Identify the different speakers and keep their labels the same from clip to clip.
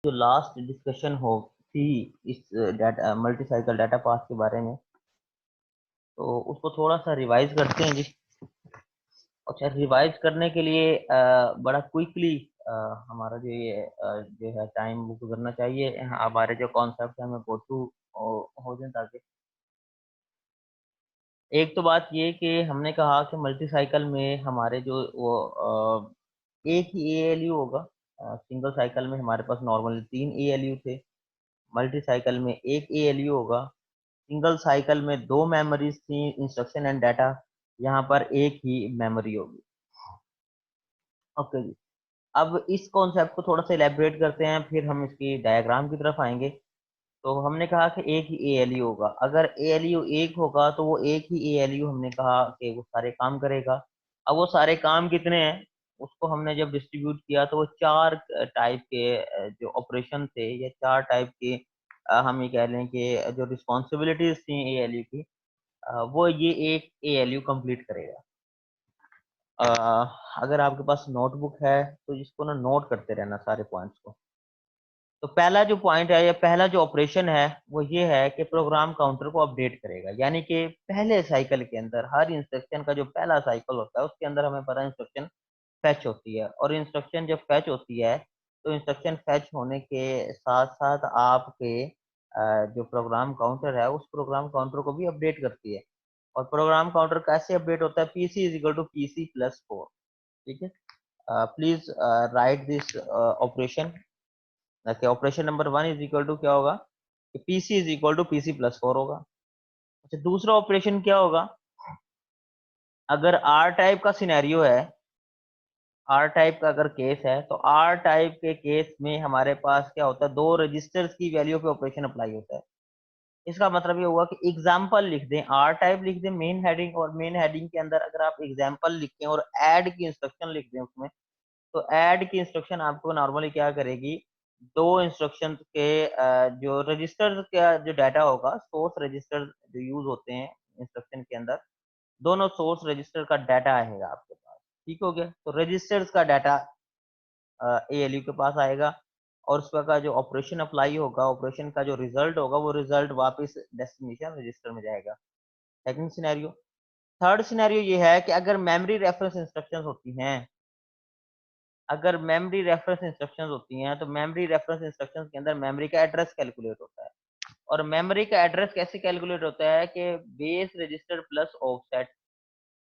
Speaker 1: जो last discussion हो थी इस data multi cycle data path के बारे में, तो उसको थोड़ा सा रिवाइज करते हैं जी। अच्छा, रिवाइज करने के लिए बड़ा क्विकली हमारा जो ये जो है टाइम वो गुजरना चाहिए। हमारे जो कॉन्सेप्ट है हमें गो थ्रू हो जाए ताकि एक तो बात ये कि हमने कहा कि मल्टी साइकिल में हमारे जो वो एक ही एएलयू होगा। सिंगल साइकिल में हमारे पास नॉर्मली 3 एएलयू थे, मल्टी साइकिल में एक एएलयू होगा। सिंगल साइकिल में 2 मेमोरीज थी, इंस्ट्रक्शन एंड डाटा, यहाँ पर एक ही मेमोरी होगी। ओके जी। अब इस कॉन्सेप्ट को थोड़ा सा इलेबोरेट करते हैं, फिर हम इसकी डायग्राम की तरफ आएंगे। तो हमने कहा कि एक ही एएलयू होगा। अगर एएलयू एक होगा तो वो एक ही एएलयू हमने कहा कि वो सारे काम करेगा। अब वो सारे काम कितने हैं उसको हमने जब डिस्ट्रीब्यूट किया तो वो 4 टाइप के जो ऑपरेशन थे या 4 टाइप के हम ये कह लें कि जो रिस्पॉन्सिबिलिटीज थी एएलयू की, वो ये एक एएलयू कंप्लीट करेगा। अ, अगर आपके पास नोटबुक है तो इसको ना नोट करते रहना सारे पॉइंट्स को। तो पहला जो पॉइंट है या पहला जो ऑपरेशन है वो ये है कि प्रोग्राम काउंटर को अपडेट करेगा। यानी कि पहले साइकिल के अंदर हर इंस्ट्रक्शन का जो पहला साइकिल होता है उसके अंदर हमें पता है इंस्ट्रक्शन फैच होती है, और इंस्ट्रक्शन जब फैच होती है तो इंस्ट्रक्शन फैच होने के साथ साथ आपके जो प्रोग्राम काउंटर है उस प्रोग्राम काउंटर को भी अपडेट करती है। और प्रोग्राम काउंटर कैसे अपडेट होता है? PC is equal to PC plus 4। ठीक है, please write this operation. Operation number 1 is equal to क्या होगा कि PC is equal to PC plus 4 होगा। अच्छा, दूसरा ऑपरेशन क्या होगा? अगर आर टाइप का सिनेरियो है, आर टाइप का अगर केस है, तो आर टाइप के केस में हमारे पास क्या होता है, 2 रजिस्टर्स की वैल्यू पे ऑपरेशन अप्लाई होता है। इसका मतलब ये हुआ कि एग्जाम्पल लिख दें, आर टाइप लिख दें मेन हेडिंग, और मेन हेडिंग के अंदर अगर आप एग्जाम्पल लिखें और ऐड की इंस्ट्रक्शन लिख दें उसमें, तो ऐड की इंस्ट्रक्शन आपको नॉर्मली क्या करेगी, 2 इंस्ट्रक्शन के जो रजिस्टर का जो डाटा होगा, सोर्स रजिस्टर जो यूज होते हैं इंस्ट्रक्शन के अंदर, दोनों सोर्स रजिस्टर का डाटा आएगा आपके पास। ठीक हो गया? तो रजिस्टर्स का डाटा एएलयू के पास आएगा, और उसका जो ऑपरेशन अप्लाई होगा, ऑपरेशन का जो रिजल्ट होगा, वो रिजल्ट वापस डेस्टिनेशन रजिस्टर में जाएगा। Second scenario. थर्ड सिनेरियो ये है कि अगर मेमोरी रेफरेंस इंस्ट्रक्शंस होती हैं, अगर मेमोरी रेफरेंस इंस्ट्रक्शंस होती हैं तो मेमोरी रेफरेंस इंस्ट्रक्शंस के अंदर मेमोरी का एड्रेस कैलकुलेट होता है। और मेमोरी का एड्रेस कैसे कैलकुलेट होता है कि बेस रजिस्टर प्लस ऑफसेट।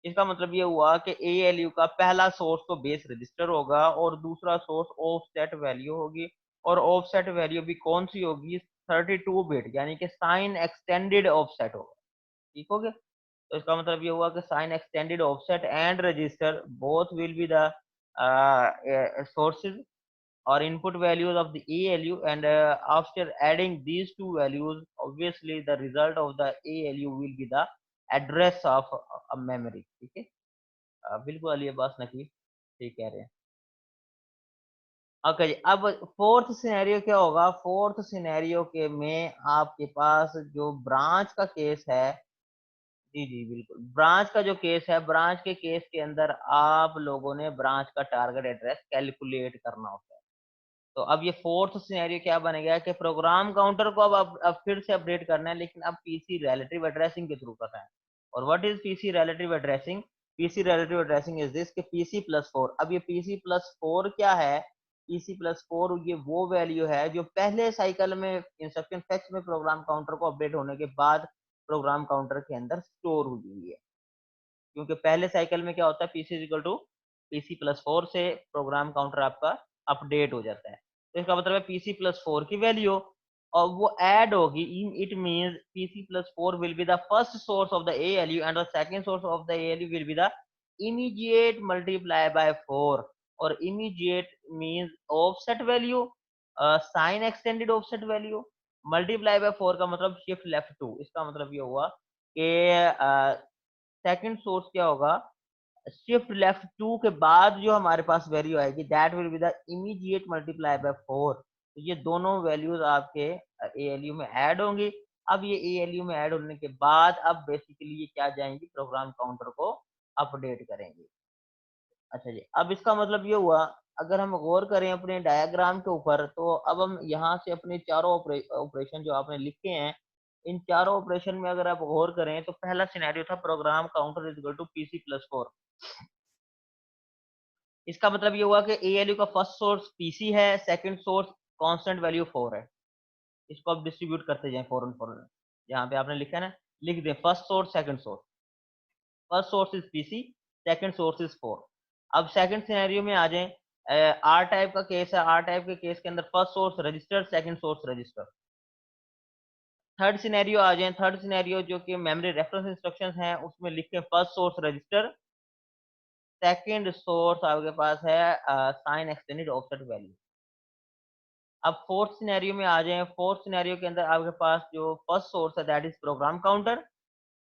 Speaker 1: इसका मतलब ये हुआ कि एएलयू का पहला सोर्स तो बेस रजिस्टर होगा और दूसरा सोर्स ऑफसेट वैल्यू होगी, और ऑफसेट वैल्यू भी कौन सी होगी? 32 बिट, यानी कि साइन एक्सटेंडेड ऑफसेट होगा। ठीक हो गया? तो इसका मतलब ये हुआ कि sign extended offset and register both will be the sources or input values of the ALU, and after adding these two values, obviously the result of the ALU will be the address of a memory। ठीक है, बिल्कुल अली अब्बास नकवी ठीक कह रहे हैं। Okay जी, अब fourth scenario क्या होगा? फोर्थ सिनेरियो के में आपके पास जो ब्रांच का केस है, जी जी बिल्कुल, ब्रांच का जो केस है, ब्रांच के केस के अंदर आप लोगों ने ब्रांच का टारगेट एड्रेस कैलकुलेट करना होता है। तो अब ये फोर्थ सिनेरियो क्या बनेगा कि प्रोग्राम काउंटर को अब फिर से अपडेट करना है, लेकिन अब पीसी रिलेटिव एड्रेसिंग के थ्रू करना है। और what is PC relative addressing? PC relative addressing is this कि पीसी प्लस 4। अब ये पीसी प्लस 4 क्या है? पीसी प्लस 4 ये वो वैल्यू है जो पहले साइकिल में इंस्ट्रक्शन फेच में प्रोग्राम काउंटर को अपडेट होने के बाद प्रोग्राम काउंटर के अंदर स्टोर हुई है। क्योंकि पहले साइकिल में क्या होता है, PC equal to PC plus 4 से प्रोग्राम काउंटर आपका अपडेट हो जाता है। तो इसका मतलब है पीसी प्लस 4 की वैल्यू और वो ऐड होगी। In it means PC plus 4 will be the first source of the ALU and the second source of the ALU will be the immediate multiply by 4। और immediate means offset value, sign extended offset value, multiply by 4 का मतलब shift left 2। इसका मतलब ये हुआ कि second source क्या होगा, शिफ्ट लेफ्ट 2 के बाद जो हमारे पास वैल्यू आएगी that will be the immediate multiply by 4। तो ये दोनों वैल्यूज आपके एएलयू में ऐड होंगी। अब ये एएलयू में ऐड होने के बाद अब बेसिकली ये क्या जाएंगी, प्रोग्राम काउंटर को अपडेट करेंगे। अच्छा जी, अब इसका मतलब ये हुआ, अगर हम गौर करें अपने डायग्राम के ऊपर, तो अब हम यहाँ से अपने चारों ऑपरेशन जो आपने लिखे हैं, इन चारों ऑपरेशन में अगर आप गौर करें तो पहला सिनेरियो था program counter is equal to PC plus 4। इसका मतलब ये हुआ कि एएलयू का फर्स्ट सोर्स पीसी है, सेकंड सोर्स कांस्टेंट वैल्यू 4 है। इसको आप डिस्ट्रीब्यूट करते जाएं फॉरन फॉरन। यहाँ पे आपने लिखा है ना, लिख दें first source second source. First source is PC, second source is 4। अब सेकंड सिनेरियो में आ जाएं, आर टाइप का केस है। आर टाइप के केस के अंदर first source register, second source register. Third scenario आ जाए। थर्ड सिनेरियो जो कि मेमोरी रेफरेंस इंस्ट्रक्शंस हैं, उसमें लिखे first source register, second source आपके पास है साइन एक्सटेंडेड ऑफसेट वैल्यू। अब फोर्थ सिनेरियो में आ जाए। फोर्थ सिनेरियो के अंदर आपके पास जो फर्स्ट सोर्स है दैट इज प्रोग्राम काउंटर,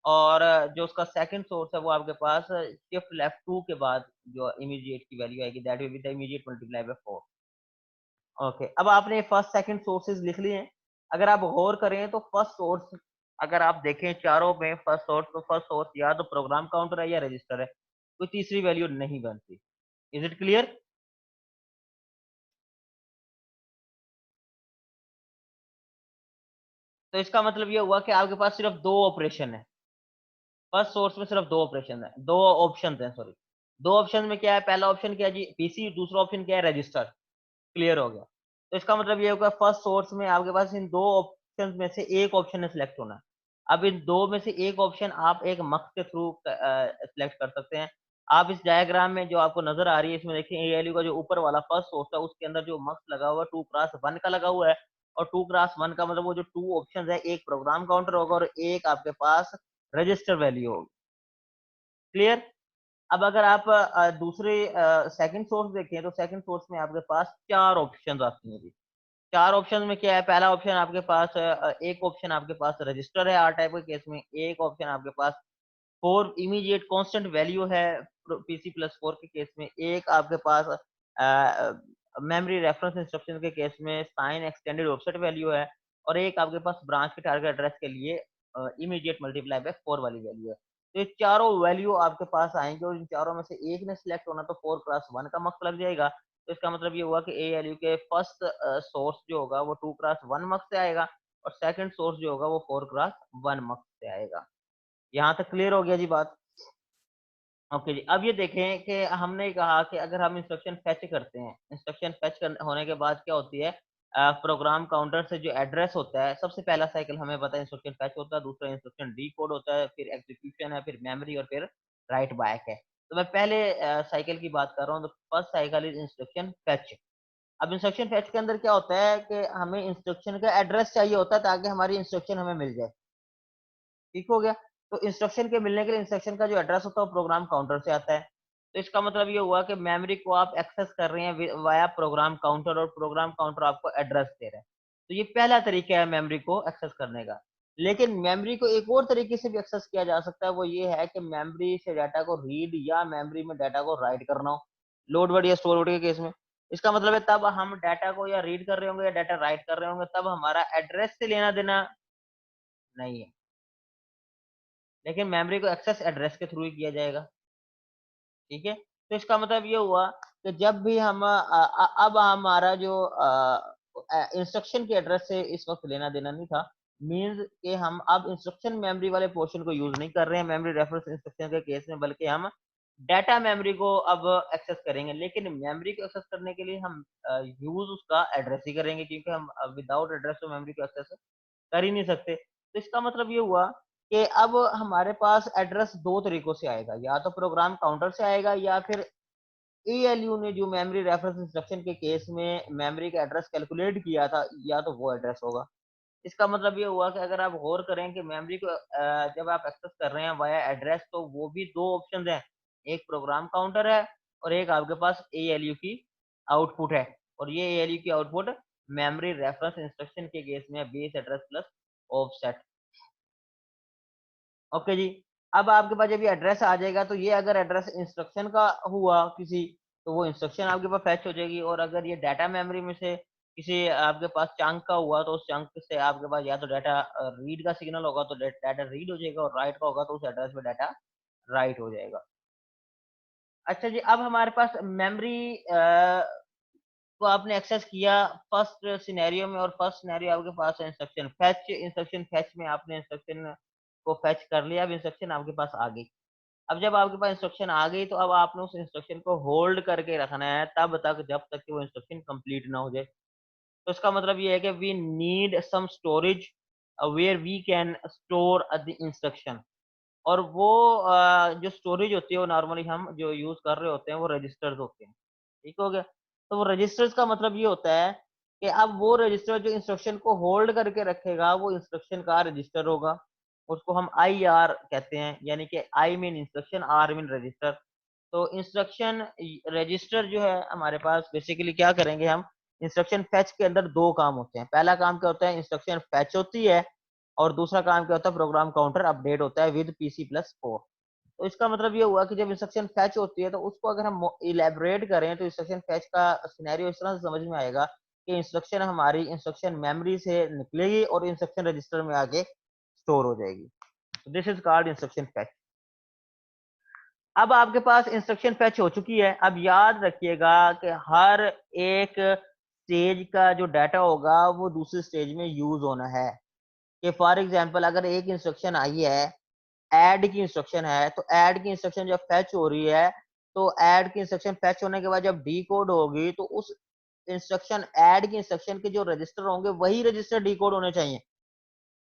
Speaker 1: और जो उसका सेकंड सोर्स है वो आपके पास शिफ्ट लेफ्ट 2 के बाद जो इमीडिएट की वैल्यू आएगी that will be the immediate multiply by 4। Okay, अब आपने फर्स्ट सेकंड सोर्सेज लिख लिए हैं। अगर आप गौर करें तो फर्स्ट सोर्स, अगर आप देखें चारों में फर्स्ट सोर्स, तो फर्स्ट सोर्स या तो प्रोग्राम काउंटर है या रजिस्टर है, कोई तीसरी वैल्यू नहीं बनती। Is it clear? तो इसका मतलब ये हुआ कि आपके पास सिर्फ दो ऑपरेशन है। फर्स्ट सोर्स में सिर्फ दो ऑपरेशन है, दो ऑप्शन है, सॉरी। दो ऑप्शन में क्या है? पहला ऑप्शन क्या है जी? पीसी। दूसरा ऑप्शन क्या है? रजिस्टर। क्लियर हो गया। तो इसका मतलब ये होगा फर्स्ट सोर्स में आपके पास इन दो ऑप्शन में से एक ऑप्शन ने सिलेक्ट होना है। अब इन दो में से एक ऑप्शन आप एक मक्स के थ्रू सिलेक्ट कर सकते हैं। आप इस डायग्राम में जो आपको नजर आ रही है, इसमें देखिए एएलयू का जो ऊपर वाला फर्स्ट सोर्स है उसके अंदर जो मक्स लगा हुआ है 2x1 का लगा हुआ है। और 2x1 का मतलब वो जो टू ऑप्शन है, एक प्रोग्राम काउंटर होगा और एक आपके पास रजिस्टर वैल्यू होगी। क्लियर? अब अगर आप दूसरे सेकंड सोर्स देखें तो सेकंड सोर्स में आपके पास चार ऑप्शन आती हैं जी। चार ऑप्शन में क्या है? पहला ऑप्शन आपके पास एक ऑप्शन आपके पास रजिस्टर है आर टाइप के केस में, एक ऑप्शन आपके पास 4 इमीडिएट कांस्टेंट वैल्यू है पीसी प्लस 4 के केस में, एक आपके पास मेमोरी रेफरेंस इंस्ट्रक्शन के केस में साइन एक्सटेंडेड ऑफसेट वैल्यू है, और एक आपके पास ब्रांच के टारगेट एड्रेस के लिए इमीडिएट मल्टीप्लाई बाय 4 वाली वैल्यू है। तो ये चारों वैल्यू आपके पास आएंगे और इन चारों में से एक ने सिलेक्ट होना, तो 4x1 का मक्स लग जाएगा। तो इसका मतलब ये हुआ कि एएलयू के फर्स्ट सोर्स जो होगा वो 2x1 मक्स से आएगा, और सेकंड सोर्स जो होगा वो 4x1 मक्स से आएगा। यहाँ तक क्लियर हो गया जी बात? ओके जी। अब ये देखें कि हमने कहा कि अगर हम इंस्ट्रक्शन फेच करते हैं, इंस्ट्रक्शन फेच होने के बाद क्या होती है, प्रोग्राम काउंटर से जो एड्रेस होता है, सबसे पहला साइकिल हमें पता है इंस्ट्रक्शन फेच होता है, दूसरा इंस्ट्रक्शन डी कोड होता है, फिर एग्जीक्यूशन है, फिर मेमोरी और फिर राइट बैक है। तो मैं पहले साइकिल की बात कर रहा हूँ। तो first cycle is instruction fetch. अब इंस्ट्रक्शन फेच के अंदर क्या होता है कि हमें इंस्ट्रक्शन का एड्रेस चाहिए होता है ताकि हमारी इंस्ट्रक्शन हमें मिल जाए। ठीक हो गया। तो इंस्ट्रक्शन के मिलने के लिए इंस्ट्रक्शन का जो एड्रेस होता है वो प्रोग्राम काउंटर से आता है। तो इसका मतलब ये हुआ कि मेमोरी को आप एक्सेस कर रहे हैं वाया प्रोग्राम काउंटर, और प्रोग्राम काउंटर आपको एड्रेस दे रहा है। तो ये पहला तरीका है मेमोरी को एक्सेस करने का। लेकिन मेमोरी को एक और तरीके से भी एक्सेस किया जा सकता है, वो ये है कि मेमोरी से डाटा को रीड या मेमोरी में डाटा को राइट करना हो, लोड वर्ड या स्टोर वर्ड के केस में। इसका मतलब है तब हम डाटा को या रीड कर रहे होंगे या डाटा राइट कर रहे होंगे, तब हमारा एड्रेस से लेना देना नहीं है, लेकिन मेमोरी को एक्सेस एड्रेस के थ्रू ही किया जाएगा। ठीक है। तो इसका मतलब ये हुआ कि जब भी हम अब हमारा जो इंस्ट्रक्शन के एड्रेस से इस वक्त लेना देना नहीं था, मींस कि हम अब इंस्ट्रक्शन मेमोरी वाले पोर्शन को यूज नहीं कर रहे हैं मेमोरी रेफरेंस इंस्ट्रक्शन के केस में, बल्कि हम डाटा मेमोरी को अब एक्सेस करेंगे। लेकिन मेमोरी को एक्सेस करने के लिए हम यूज उसका एड्रेस ही करेंगे, क्योंकि हम विदाउट एड्रेस तो मेमोरी को एक्सेस कर ही नहीं सकते। तो इसका मतलब ये हुआ कि अब हमारे पास एड्रेस दो तरीकों से आएगा, या तो प्रोग्राम काउंटर से आएगा या फिर एएलयू ने जो मेमोरी रेफरेंस इंस्ट्रक्शन के केस में मेमोरी का एड्रेस कैलकुलेट किया था, या तो वो एड्रेस होगा। इसका मतलब ये हुआ कि अगर आप गौर करें कि मेमोरी को जब आप एक्सेस कर रहे हैं वाया एड्रेस, तो वो भी दो ऑप्शन हैं, एक प्रोग्राम काउंटर है और एक आपके पास एएलयू की आउटपुट है। और ये एएलयू की आउटपुट मेमोरी रेफरेंस इंस्ट्रक्शन के केस में base address plus offset. Okay जी। अब आपके पास जब ये एड्रेस आ जाएगा, तो ये अगर एड्रेस इंस्ट्रक्शन का हुआ किसी, तो वो इंस्ट्रक्शन आपके पास फैच हो जाएगी, और अगर ये डाटा मेमोरी में से किसी आपके पास चंक का हुआ, तो उस चंक से आपके पास या तो डाटा रीड का सिग्नल होगा तो डाटा रीड हो जाएगा, और राइट का होगा तो उस एड्रेस पे डाटा राइट हो जाएगा। अच्छा जी। अब हमारे पास मेमोरी को आपने एक्सेस किया फर्स्ट सिनेरियो में, और फर्स्ट सिनेरियो आपके पास है इंस्ट्रक्शन फैच। इंस्ट्रक्शन फैच में आपने इंस्ट्रक्शन को फैच कर लिया, अब इंस्ट्रक्शन आपके पास आ गई। अब जब आपके पास इंस्ट्रक्शन आ गई तो अब आपने उस इंस्ट्रक्शन को होल्ड करके रखना है तब तक जब तक कि वो इंस्ट्रक्शन कंप्लीट ना हो जाए। तो इसका मतलब ये है कि we need some storage where we can store the instruction. और वो जो स्टोरेज होती है वो नॉर्मली हम जो यूज कर रहे होते हैं वो रजिस्टर्स होते हैं। ठीक हो गया। तो वो रजिस्टर्स का मतलब ये होता है कि अब वो रजिस्टर जो इंस्ट्रक्शन को होल्ड करके रखेगा वो इंस्ट्रक्शन का रजिस्टर होगा। उसको हम आई आर कहते हैं, यानी कि I mean instruction, R mean register. तो इंस्ट्रक्शन रजिस्टर जो है हमारे पास बेसिकली क्या करेंगे हम, इंस्ट्रक्शन फैच के अंदर दो काम होते हैं। पहला काम क्या होता है, इंस्ट्रक्शन फैच होती है, और दूसरा काम क्या होता है, प्रोग्राम काउंटर अपडेट होता है विद पीसी प्लस 4। तो इसका मतलब ये हुआ कि जब इंस्ट्रक्शन फैच होती है तो उसको अगर हम इलेबोरेट करें तो इंस्ट्रक्शन फैच का सिनेरियो इस तरह से समझ में आएगा कि इंस्ट्रक्शन हमारी इंस्ट्रक्शन मेमोरी से निकलेगी और इंस्ट्रक्शन रजिस्टर में आके स्टोर हो जाएगी। This is called instruction fetch. अब आपके पास इंस्ट्रक्शन फैच हो चुकी है। अब याद रखिएगा कि हर एक स्टेज का जो डाटा होगा वो दूसरे स्टेज में यूज होना है। कि फॉर एग्जांपल अगर एक इंस्ट्रक्शन आई है, ऐड की इंस्ट्रक्शन है, तो ऐड की इंस्ट्रक्शन जब फैच हो रही है तो ऐड की इंस्ट्रक्शन फैच होने के बाद जब डी कोड होगी तो उस इंस्ट्रक्शन ऐड की इंस्ट्रक्शन के जो रजिस्टर होंगे वही रजिस्टर डी कोड होने चाहिए।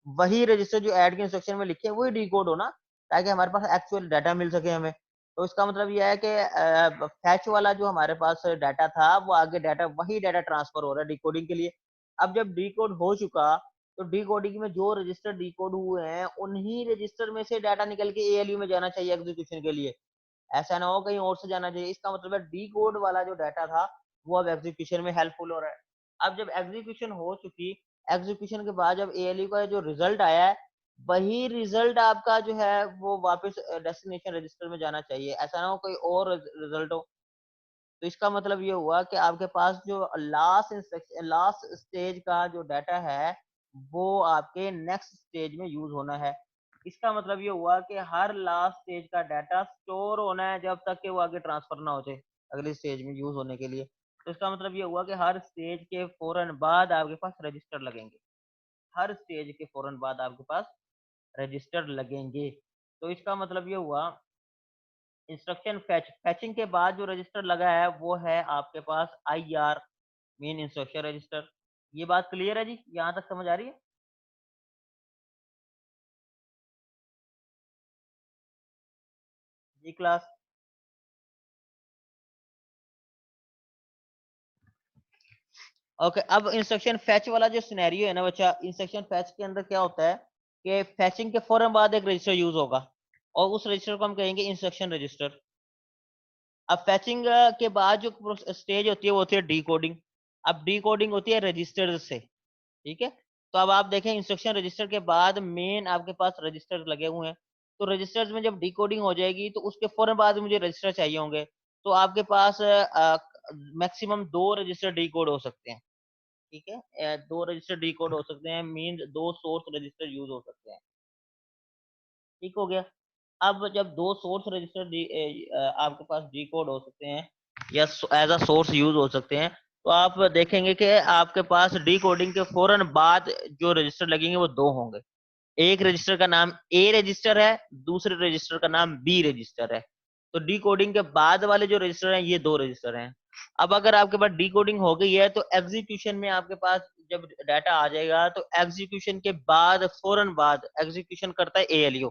Speaker 1: वही रजिस्टर जो ऐड के इंस्ट्रक्शन में लिखे हैं वही डी कोड हो ना, ताकि हमारे पास एक्चुअल डाटा मिल सके हमें। तो इसका मतलब यह है कि फैच वाला जो हमारे पास डाटा था वो आगे डाटा वही डाटा ट्रांसफर हो रहा है डिकोडिंग के लिए। अब जब डिकोड हो चुका तो डिकोडिंग में जो रजिस्टर डिकोड हुए हैं उन्हीं रजिस्टर में से डाटा निकल के एएलयू में जाना चाहिए एग्जीक्यूशन के लिए। ऐसा ना हो कहीं और से जाना चाहिए। इसका मतलब है डी कोड वाला जो डाटा था वो अब एग्जीक्यूशन में हेल्पफुल हो रहा है। अब जब एग्जीक्यूशन हो चुकी, एग्जीक्यूशन के बाद जब एएलयू का जो रिजल्ट आया है वही रिजल्ट आपका जो है वो वापस डेस्टिनेशन रजिस्टर में जाना चाहिए। ऐसा ना हो कोई और रिजल्ट हो। तो इसका मतलब ये हुआ कि आपके पास जो लास्ट स्टेज का जो डाटा है वो आपके नेक्स्ट स्टेज में यूज होना है। इसका मतलब ये हुआ कि हर लास्ट स्टेज का डाटा स्टोर होना है जब तक कि वो आगे ट्रांसफर ना हो जाए अगली स्टेज में यूज होने के लिए। तो इसका मतलब ये हुआ कि हर स्टेज के फौरन बाद आपके पास रजिस्टर लगेंगे। हर स्टेज के फौरन बाद आपके पास रजिस्टर लगेंगे। तो इसका मतलब ये हुआ इंस्ट्रक्शन फैचिंग के बाद जो रजिस्टर लगा है वो है आपके पास I R main instruction register. ये बात क्लियर है जी, यहाँ तक समझ आ रही है? जी क्लास। ओके, अब इंस्ट्रक्शन फैच वाला जो सिनेरियो है ना बच्चा, इंस्ट्रक्शन फैच के अंदर क्या होता है कि फैचिंग के फौरन बाद एक रजिस्टर यूज होगा और उस रजिस्टर को हम कहेंगे इंस्ट्रक्शन रजिस्टर। अब फैचिंग के बाद जो स्टेज होती है वो होती है डिकोडिंग। अब डिकोडिंग होती है रजिस्टर से। ठीक है। तो अब आप देखें इंस्ट्रक्शन रजिस्टर के बाद मेन आपके पास रजिस्टर लगे हुए हैं। तो रजिस्टर्स में जब डिकोडिंग हो जाएगी तो उसके फौरन बाद मुझे रजिस्टर चाहिए होंगे। तो आपके पास मैक्सिमम दो रजिस्टर डिकोड हो सकते हैं। ठीक है। दो रजिस्टर डिकोड हो सकते हैं, मीन दो सोर्स रजिस्टर यूज हो सकते हैं। ठीक हो गया। अब जब दो सोर्स रजिस्टर आपके पास डिकोड हो सकते हैं या एज अ सोर्स यूज हो सकते हैं, तो आप देखेंगे कि आपके पास डिकोडिंग के फौरन बाद जो रजिस्टर लगेंगे वो दो होंगे। एक रजिस्टर का नाम ए रजिस्टर है, दूसरे रजिस्टर का नाम बी रजिस्टर है। तो डिकोडिंग के बाद वाले जो रजिस्टर हैं ये दो रजिस्टर हैं। अब अगर आपके पास डिकोडिंग हो गई है तो एग्जीक्यूशन में आपके पास जब डाटा आ जाएगा तो एग्जीक्यूशन के बाद फौरन बाद एग्जीक्यूशन करता है एएलयू।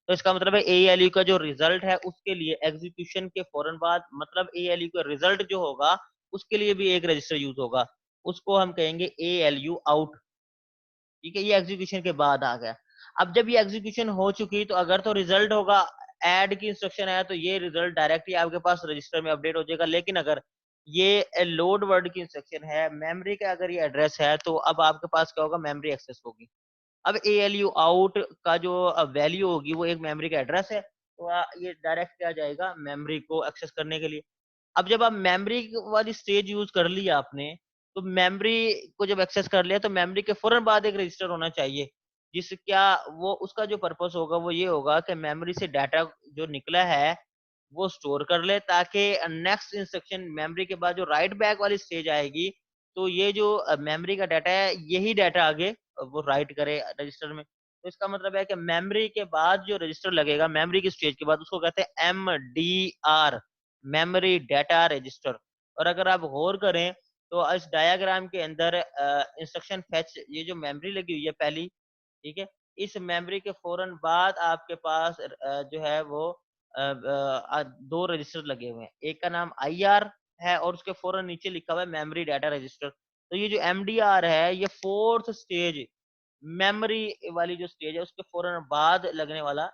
Speaker 1: तो इसका मतलब है एएलयू का जो रिजल्ट है उसके लिए एग्जीक्यूशन के फौरन बाद मतलब एएलयू का रिजल्ट जो होगा उसके लिए भी एक रजिस्टर यूज होगा। उसको हम कहेंगे एएलयू आउट। ठीक है, ये एग्जीक्यूशन के बाद आ गया। अब जब ये एग्जीक्यूशन हो चुकी तो अगर तो रिजल्ट होगा ऐड की इंस्ट्रक्शन है तो ये रिजल्ट डायरेक्टली आपके पास रजिस्टर में अपडेट हो जाएगा। लेकिन अगर ये लोड वर्ड की इंस्ट्रक्शन है, मेमोरी का अगर ये एड्रेस है तो अब आपके पास क्या होगा, मेमोरी एक्सेस होगी। अब एएलयू आउट का जो वैल्यू होगी वो एक मेमोरी का एड्रेस है, तो ये डायरेक्ट क्या जाएगा मेमोरी को एक्सेस करने के लिए। अब जब आप मेमोरी वाली स्टेज यूज कर लिया आपने, तो मेमोरी को जब एक्सेस कर लिया तो मेमोरी के फौरन बाद एक रजिस्टर होना चाहिए। जिस क्या वो उसका जो पर्पस होगा वो ये होगा कि मेमोरी से डाटा जो निकला है वो स्टोर कर ले, ताकि नेक्स्ट इंस्ट्रक्शन मेमोरी के बाद जो राइट बैक वाली स्टेज आएगी, तो ये जो मेमोरी का डाटा है, यही डाटा आगे वो राइट करे रजिस्टर में। तो इसका मतलब है कि मेमोरी के बाद जो रजिस्टर लगेगा, मेमोरी की स्टेज के बाद, उसको कहते हैं MDR, मेमोरी डाटा रजिस्टर। और अगर आप गौर करें तो इस डायग्राम के अंदर इंस्ट्रक्शन फेच, ये जो मेमोरी लगी हुई है पहली, ठीक है, इस मेमोरी के फौरन बाद आपके पास जो है वो दो रजिस्टर लगे हुए हैं। एक का नाम IR है और उसके फौरन नीचे लिखा हुआ है मेमोरी डाटा रजिस्टर। तो ये जो MDR है, ये फोर्थ स्टेज, मेमोरी वाली जो स्टेज है, उसके फौरन बाद लगने वाला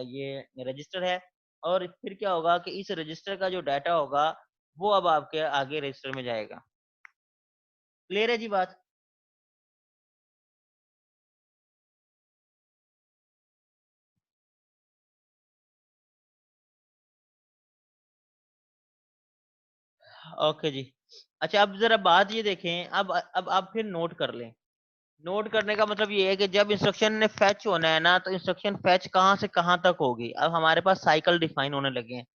Speaker 1: ये रजिस्टर है। और फिर क्या होगा कि इस रजिस्टर का जो डाटा होगा, वो अब आपके आगे रजिस्टर में जाएगा। क्लियर है जी बात? ओके जी। अच्छा, अब जरा बात ये देखें, अब आप फिर नोट कर लें। नोट करने का मतलब ये है कि जब इंस्ट्रक्शन ने फेच होना है ना, तो इंस्ट्रक्शन फेच कहाँ से कहाँ तक होगी। अब हमारे पास साइकिल डिफाइन होने लगे हैं।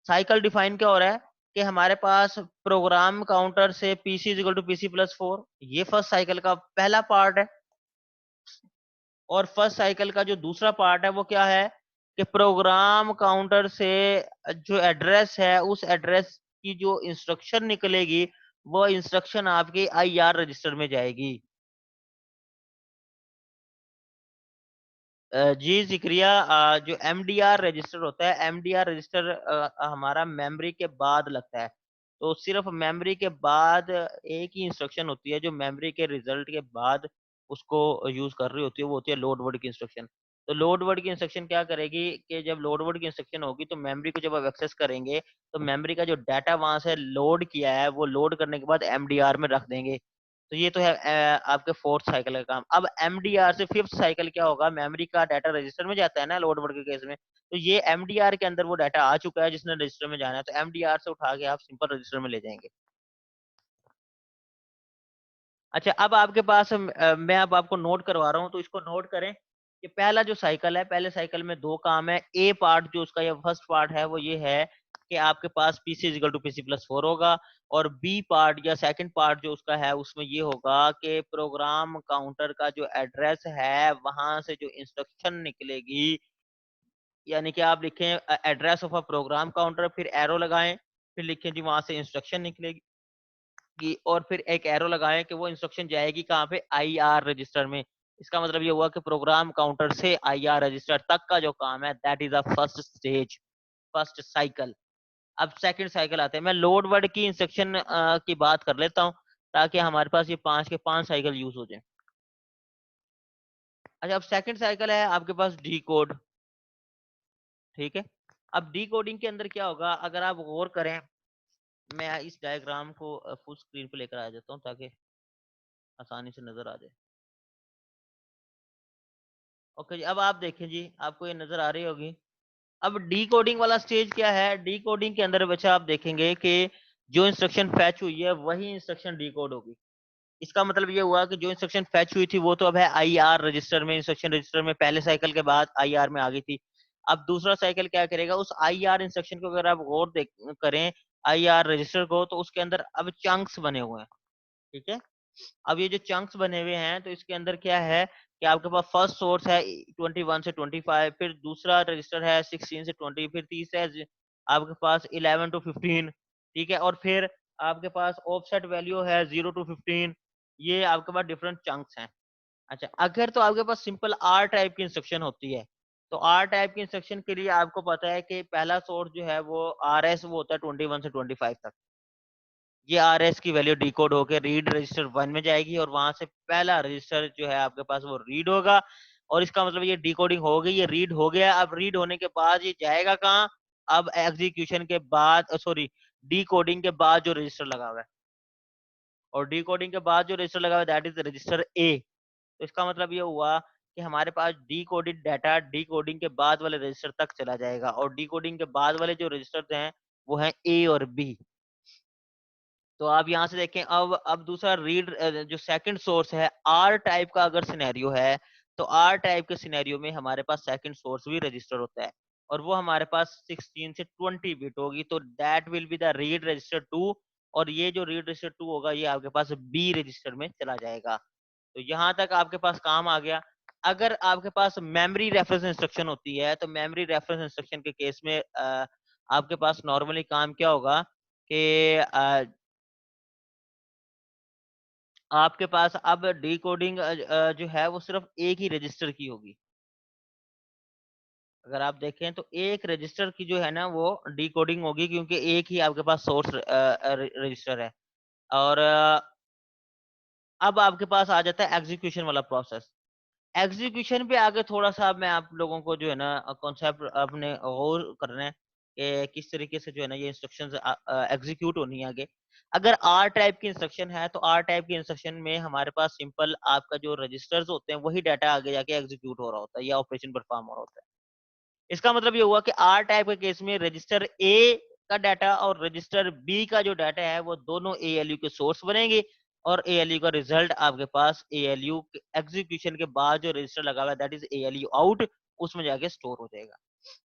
Speaker 1: साइकिल डिफाइन क्या हो रहा है कि हमारे पास प्रोग्राम काउंटर से PC इक्वल टू PC+4, ये फर्स्ट साइकिल का पहला पार्ट है। और फर्स्ट साइकिल का जो दूसरा पार्ट है वो क्या है कि प्रोग्राम काउंटर से जो एड्रेस है, उस एड्रेस की जो इंस्ट्रक्शन निकलेगी, वो इंस्ट्रक्शन आपकी IR रजिस्टर में जाएगी। जी जिक्रिया, जो MDR रजिस्टर होता है, MDR रजिस्टर हमारा मेमोरी के बाद लगता है। तो सिर्फ मेमोरी के बाद एक ही इंस्ट्रक्शन होती है जो मेमोरी के रिजल्ट के बाद उसको यूज कर रही होती है, वो होती है लोड वर्ड की इंस्ट्रक्शन। तो लोड वर्ड की इंस्ट्रक्शन क्या करेगी कि जब लोड वर्ड की इंस्ट्रक्शन होगी, तो मेमोरी को जब आप एक्सेस करेंगे, तो मेमोरी का जो डाटा वहां से लोड किया है, वो लोड करने के बाद MDR में रख देंगे। तो ये तो है आपके फोर्थ साइकिल का काम। अब MDR से फिफ्थ साइकिल क्या होगा, मेमोरी का डाटा रजिस्टर में जाता है ना लोड वर्ड के केस में, तो ये MDR के अंदर वो डाटा आ चुका है जिसने रजिस्टर में जाना है, तो MDR से उठा के आप सिंपल रजिस्टर में ले जाएंगे। अच्छा, अब आपके पास मैं अब आपको नोट करवा रहा हूँ, तो इसको नोट करें कि पहला जो साइकिल है, पहले साइकिल में दो काम है। ए पार्ट जो उसका ये फर्स्ट पार्ट है, वो ये है कि आपके पास PC इक्वल टू PC+4 होगा। और बी पार्ट या सेकंड पार्ट जो उसका है, उसमें ये होगा कि प्रोग्राम काउंटर का जो एड्रेस है, वहां से जो इंस्ट्रक्शन निकलेगी, यानी कि आप लिखें address of a program counter, फिर एरो लगाएं, फिर लिखें जी वहां से इंस्ट्रक्शन निकलेगी की, और फिर एक एरो लगाएं कि वो इंस्ट्रक्शन जाएगी कहाँ पे, IR रजिस्टर में। इसका मतलब ये हुआ कि प्रोग्राम काउंटर से IR रजिस्टर तक का जो काम है, that is a first stage, first cycle. अब सेकंड साइकिल आते हैं। मैं लोड वर्ड की इंस्ट्रक्शन की बात कर लेता हूँ, ताकि हमारे पास ये पांच के पांच साइकिल यूज हो जाए। अच्छा, अब सेकंड साइकिल है आपके पास डी कोड, ठीक है। अब डी कोडिंग के अंदर क्या होगा, अगर आप गौर करें, मैं इस डायग्राम को फुल स्क्रीन पे लेकर आ जाता हूँ ताकि आसानी से नजर आ जाए। ओके जी, अब आप देखें जी, आपको ये नजर आ रही होगी। अब डी कोडिंग वाला स्टेज क्या है, डी कोडिंग के अंदर बच्चा आप देखेंगे कि जो इंस्ट्रक्शन फैच हुई है, वही इंस्ट्रक्शन डी कोड होगी। इसका मतलब ये हुआ कि जो इंस्ट्रक्शन फैच हुई थी, वो तो अब है IR रजिस्टर में, इंस्ट्रक्शन रजिस्टर में, पहले साइकिल के बाद IR में आ गई थी। अब दूसरा साइकिल क्या करेगा, उस IR इंस्ट्रक्शन को अगर आप गौर देख करें, IR रजिस्टर को, तो उसके अंदर अब चंक्स बने हुए हैं, ठीक है। अब ये जो चंक्स बने हुए हैं, तो इसके अंदर क्या है कि आपके पास फर्स्ट सोर्स है 21 से 25, फिर दूसरा रजिस्टर है 16 से 20, फिर तीसरा है आपके पास 11 टू 15, ठीक है। और फिर आपके पास ऑफसेट वैल्यू है 0 टू 15। ये आपके पास डिफरेंट चंक्स हैं। अच्छा, अगर तो आपके पास सिंपल आर टाइप की इंस्ट्रक्शन होती है, तो आर टाइप की इंस्ट्रक्शन के लिए आपको पता है कि पहला सोर्स जो है वो RS, वो होता है 21 से 25 तक। ये RS की वैल्यू डिकोड होकर रीड रजिस्टर 1 में जाएगी, और वहां से पहला रजिस्टर जो है आपके पास वो रीड होगा। और इसका मतलब ये डिकोडिंग हो गई, ये रीड हो गया। अब रीड होने के बाद ये जाएगा कहाँ, अब एग्जीक्यूशन के बाद, सॉरी, डिकोडिंग के बाद जो रजिस्टर लगा हुआ है, और डिकोडिंग के बाद जो रजिस्टर लगा हुआ है, दैट इज रजिस्टर A। तो इसका मतलब ये हुआ कि हमारे पास डिकोडेड डाटा डिकोडिंग के बाद वाले रजिस्टर तक चला जाएगा, और डिकोडिंग के बाद वाले जो रजिस्टर हैं, वो हैं A और B। तो आप यहाँ से देखें, अब दूसरा रीड, जो सेकंड सोर्स है आर टाइप का अगर सिनेरियो है, तो आर टाइप के सिनेरियो में हमारे पास सेकंड सोर्स भी रजिस्टर होता है। और वो हमारे पास 16 से 20 बिट होगी, तो that will be the read register 2, और ये जो रीड रजिस्टर 2 होगा ये आपके पास बी रजिस्टर में चला जाएगा। तो यहाँ तक आपके पास काम आ गया। अगर आपके पास मेमोरी रेफरेंस इंस्ट्रक्शन होती है, तो मेमोरी रेफरेंस इंस्ट्रक्शन के केस में आपके पास नॉर्मली काम क्या होगा कि आपके पास अब डिकोडिंग जो है वो सिर्फ एक ही रजिस्टर की होगी। अगर आप देखें तो एक रजिस्टर की जो है ना वो डिकोडिंग होगी, क्योंकि एक ही आपके पास सोर्स रजिस्टर है। और अब आपके पास आ जाता है एग्जीक्यूशन वाला प्रोसेस। एग्जीक्यूशन पे आगे थोड़ा-सा मैं आप लोगों को जो है ना कॉन्सेप्ट अपने गौर करना है कि किस तरीके से जो है ना ये इंस्ट्रक्शंस एग्जीक्यूट होनी है आगे। अगर आर टाइप की इंस्ट्रक्शन है, तो आर टाइप की इंस्ट्रक्शन में हमारे पास सिंपल आपका जो रजिस्टर्स होते हैं वही डाटा आगे जाके एग्जीक्यूट हो रहा होता है या ऑपरेशन परफॉर्म हो रहा होता है। इसका मतलब ये हुआ कि आर टाइप के केस में रजिस्टर ए का डाटा और रजिस्टर बी का जो डाटा है वो दोनों एएलयू के सोर्स बनेंगे, और एएलयू का रिजल्ट आपके पास एएलयू एग्जीक्यूशन के बाद जो रजिस्टर लगा हुआ है दैट इज एएलयू आउट, उसमें जाके स्टोर हो जाएगा।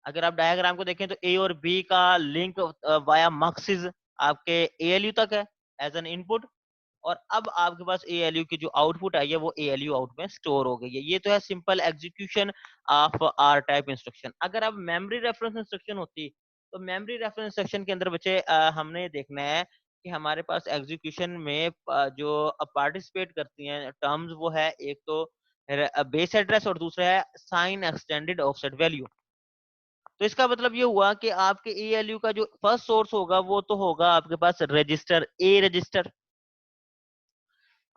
Speaker 1: अगर आप डायग्राम को देखें तो ए और बी का लिंक वाया मक्सिस आपके एएलयू तक है एज एन इनपुट, और अब आपके पास एएलयू की जो आउटपुट आई है वो एएलयू आउट में स्टोर हो गई है। ये तो है simple execution of R type instruction. अगर अब मेमोरी रेफरेंस इंस्ट्रक्शन होती, तो मेमोरी रेफरेंस इंस्ट्रक्शन के अंदर बच्चे हमने देखना है कि हमारे पास एग्जीक्यूशन में जो पार्टिसिपेट करती हैं टर्म्स वो है एक तो बेस एड्रेस और दूसरा है साइन एक्सटेंडेड ऑफसेट वैल्यू। तो इसका मतलब ये हुआ कि आपके एएलयू का जो फर्स्ट सोर्स होगा वो तो होगा आपके पास रजिस्टर ए रजिस्टर,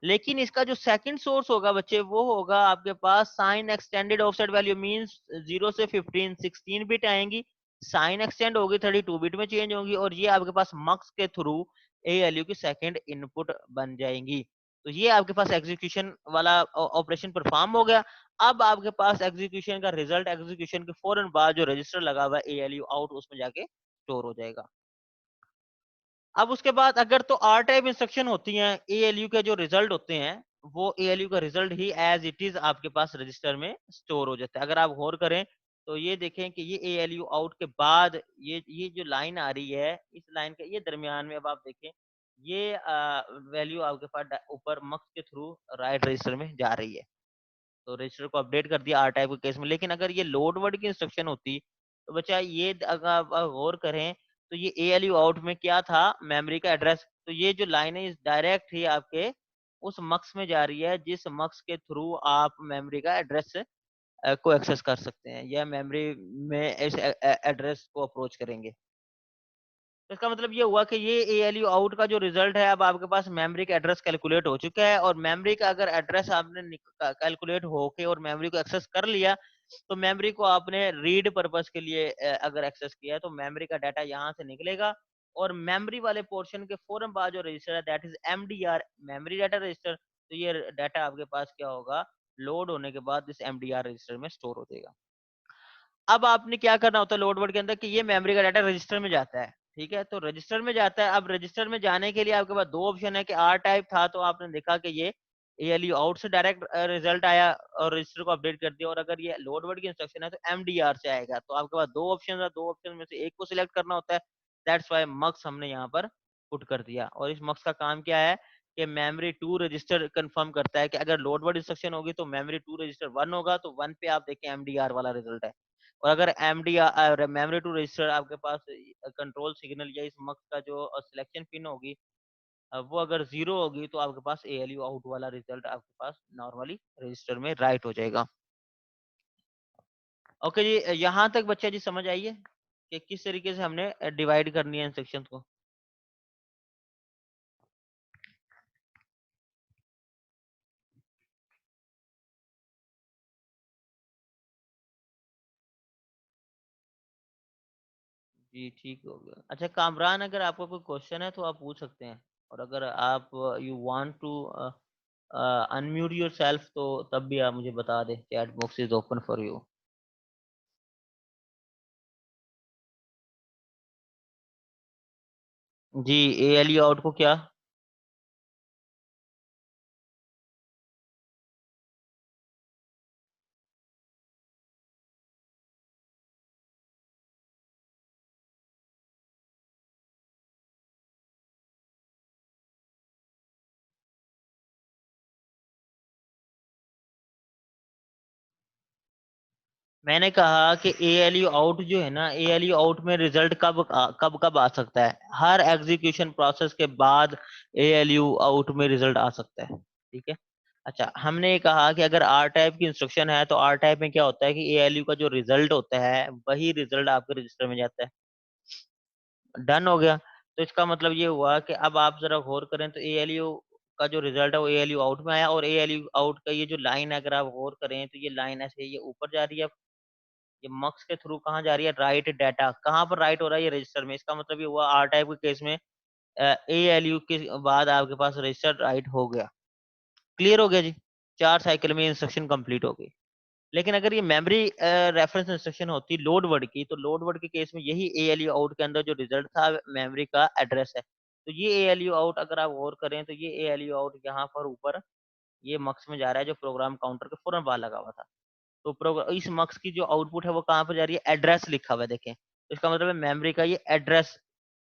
Speaker 1: लेकिन इसका जो सेकंड सोर्स होगा बच्चे वो होगा आपके पास sign extended offset value, means 0 से 15 16 बिट आएंगी, साइन एक्सटेंड होगी 32 बिट में चेंज होगी, और ये आपके पास मक्स के थ्रू एएलयू की सेकंड इनपुट बन जाएंगी। तो ये आपके पास एग्जीक्यूशन वाला ऑपरेशन परफॉर्म हो गया। अब आपके पास एग्जीक्यूशन का रिजल्ट एग्जीक्यूशन के फौरन बाद जो रजिस्टर लगा हुआ है एएलयू आउट उसमें जाके स्टोर हो जाएगा। अब उसके बाद अगर तो आर टाइप इंस्ट्रक्शन होती हैं, एएलयू के जो रिजल्ट होते हैं वो एएलयू का रिजल्ट ही एज इट इज आपके पास रजिस्टर में स्टोर हो जाता है। अगर आप गौर करें तो ये देखें कि ये एएलयू आउट के बाद ये जो लाइन आ रही है इस लाइन के ये दरमियान में अब आप देखें ये वैल्यू आपके पास ऊपर मक्स के थ्रू राइट रजिस्टर में जा रही है। तो रजिस्टर को अपडेट कर दिया आर टाइप के केस में। लेकिन अगर ये लोड वर्ड की इंस्ट्रक्शन होती तो बच्चा ये अगर आप गौर करें तो ये एएलयू आउट में क्या था मेमोरी का एड्रेस, तो ये जो लाइन है इस डायरेक्ट ही आपके उस मक्स में जा रही है जिस मक्स के थ्रू आप मेमोरी का एड्रेस को एक्सेस कर सकते हैं या मेमोरी में इस एड्रेस को अप्रोच करेंगे। तो इसका मतलब ये हुआ कि ये एएलयू आउट का जो रिजल्ट है अब आपके पास मेमोरी का एड्रेस कैलकुलेट हो चुका है, और मेमोरी का अगर एड्रेस आपने कैलकुलेट होके और मेमोरी को एक्सेस कर लिया, तो मेमोरी को आपने रीड पर्पस के लिए अगर एक्सेस किया है तो मेमोरी का डाटा यहाँ से निकलेगा, और मेमोरी वाले पोर्शन के फौरन बाद जो रजिस्टर है that is MDR memory data register, तो ये डाटा आपके पास क्या होगा लोड होने के बाद इस एमडीआर रजिस्टर में स्टोर हो जाएगा। अब आपने क्या करना होता है लोड वर्ड के अंदर कि ये मेमोरी का डाटा रजिस्टर में जाता है, ठीक है, तो रजिस्टर में जाता है। अब रजिस्टर में जाने के लिए आपके पास दो ऑप्शन है कि आर टाइप था तो आपने देखा कि ये एएलयू आउट से डायरेक्ट रिजल्ट आया और रजिस्टर को अपडेट कर दिया, और अगर ये लोड वर्ड की इंस्ट्रक्शन है तो एमडीआर से आएगा। तो आपके पास दो ऑप्शन है, दो ऑप्शन में से एक को सिलेक्ट करना होता है। दैट्स वाई मक्स हमने यहाँ पर पुट कर दिया, और इस मक्स का काम क्या है कि मेमोरी टू रजिस्टर कंफर्म करता है कि अगर लोड वर्ड इंस्ट्रक्शन होगी तो मेमोरी टू रजिस्टर वन होगा, तो वन पे आप देखें एमडीआर वाला रिजल्ट है, और अगर एमडीआर मेमोरी टू रजिस्टर आपके पास कंट्रोल सिग्नल या इस मक्स का जो सिलेक्शन पिन होगी वो अगर जीरो होगी तो आपके पास एएलयू आउट वाला रिजल्ट आपके पास नॉर्मली रजिस्टर में राइट हो जाएगा। ओके जी, यहाँ तक बच्चा जी समझ आइए कि किस तरीके से हमने डिवाइड करनी है इंस्ट्रक्शन को। जी ठीक हो गया। अच्छा कामरान, अगर आपका कोई क्वेश्चन है तो आप पूछ सकते हैं, और अगर आप you want to unmute yourself तो तब भी आप मुझे बता दें, chat box is open for you. जी एएलयू आउट को क्या मैंने कहा कि ALU आउट जो है ना, ALU आउट में रिजल्ट कब आ सकता है? हर एग्जीक्यूशन प्रोसेस के बाद ALU आउट में रिजल्ट आ सकता है। ठीक है। अच्छा, हमने ये कहा कि अगर आर टाइप की इंस्ट्रक्शन है तो आर टाइप में क्या होता है कि ALU का जो रिजल्ट होता है वही रिजल्ट आपके रजिस्टर में जाता है। डन हो गया। तो इसका मतलब ये हुआ कि अब आप जरा गौर करें तो ALU का जो रिजल्ट है वो ALU आउट में आया, और ALU आउट का ये जो लाइन है अगर आप गौर करें तो ये लाइन ऐसे ये ऊपर जा रही है। ये मक्स के थ्रू कहाँ जा रही है? Right data. कहाँ पर राइट हो रहा है? ये रजिस्टर में। इसका मतलब ये हुआ आर टाइप के केस में ALU के बाद आपके पास रजिस्टर राइट हो गया। क्लियर हो गया जी? 4 साइकिल में इंस्ट्रक्शन कंप्लीट हो गई। लेकिन अगर ये मेमोरी रेफरेंस इंस्ट्रक्शन होती लोड वर्ड की, तो लोड वर्ड के केस में यही ALU आउट के अंदर जो रिजल्ट था मेमोरी का एड्रेस है। तो ये ALU आउट अगर आप गौर करें तो ये ALU आउट यहाँ पर ऊपर ये मक्स में जा रहा है जो प्रोग्राम काउंटर के फौरन बाद लगा हुआ था। तो प्रोग्राम इस मक्स की जो आउटपुट है वो कहाँ पर जा रही है? एड्रेस लिखा हुआ है, देखें। तो इसका मतलब है मेमोरी का ये एड्रेस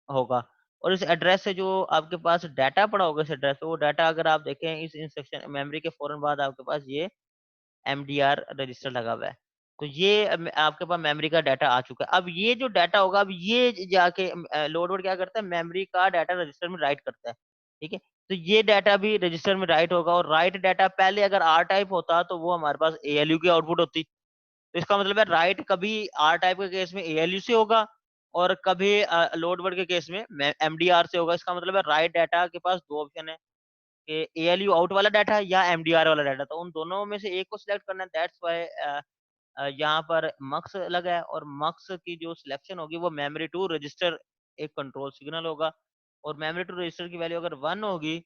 Speaker 1: होगा। और इस एड्रेस से जो आपके पास डाटा पड़ा होगा इस एड्रेस पे, वो डाटा अगर आप देखें इस इंस्ट्रक्शन मेमोरी के फौरन बाद आपके पास ये MDR रजिस्टर लगा हुआ है। तो ये आपके पास मेमोरी का डाटा आ चुका है। अब ये जो डाटा होगा, अब ये जाके लोड वर्ड क्या करता है? मेमोरी का डाटा रजिस्टर में राइट करता है। ठीक है। तो ये डाटा भी रजिस्टर में राइट होगा, और राइट डाटा पहले अगर आर टाइप होता तो वो हमारे पास ALU की आउटपुट होती। तो इसका मतलब है राइट कभी आर टाइप के केस में ALU से होगा, और कभी लोड वर्ड के केस में MDR से होगा। इसका मतलब है राइट डाटा के पास दो ऑप्शन है कि ALU आउट वाला डाटा या MDR वाला डाटा। तो उन दोनों में से एक को सिलेक्ट करना है। दैट्स व्हाई यहाँ पर मक्स लगा है, और मक्स की जो सिलेक्शन होगी वो मेमोरी टू रजिस्टर एक कंट्रोल सिग्नल होगा। और मेमोरी टू रजिस्टर की वैल्यू अगर 1 होगी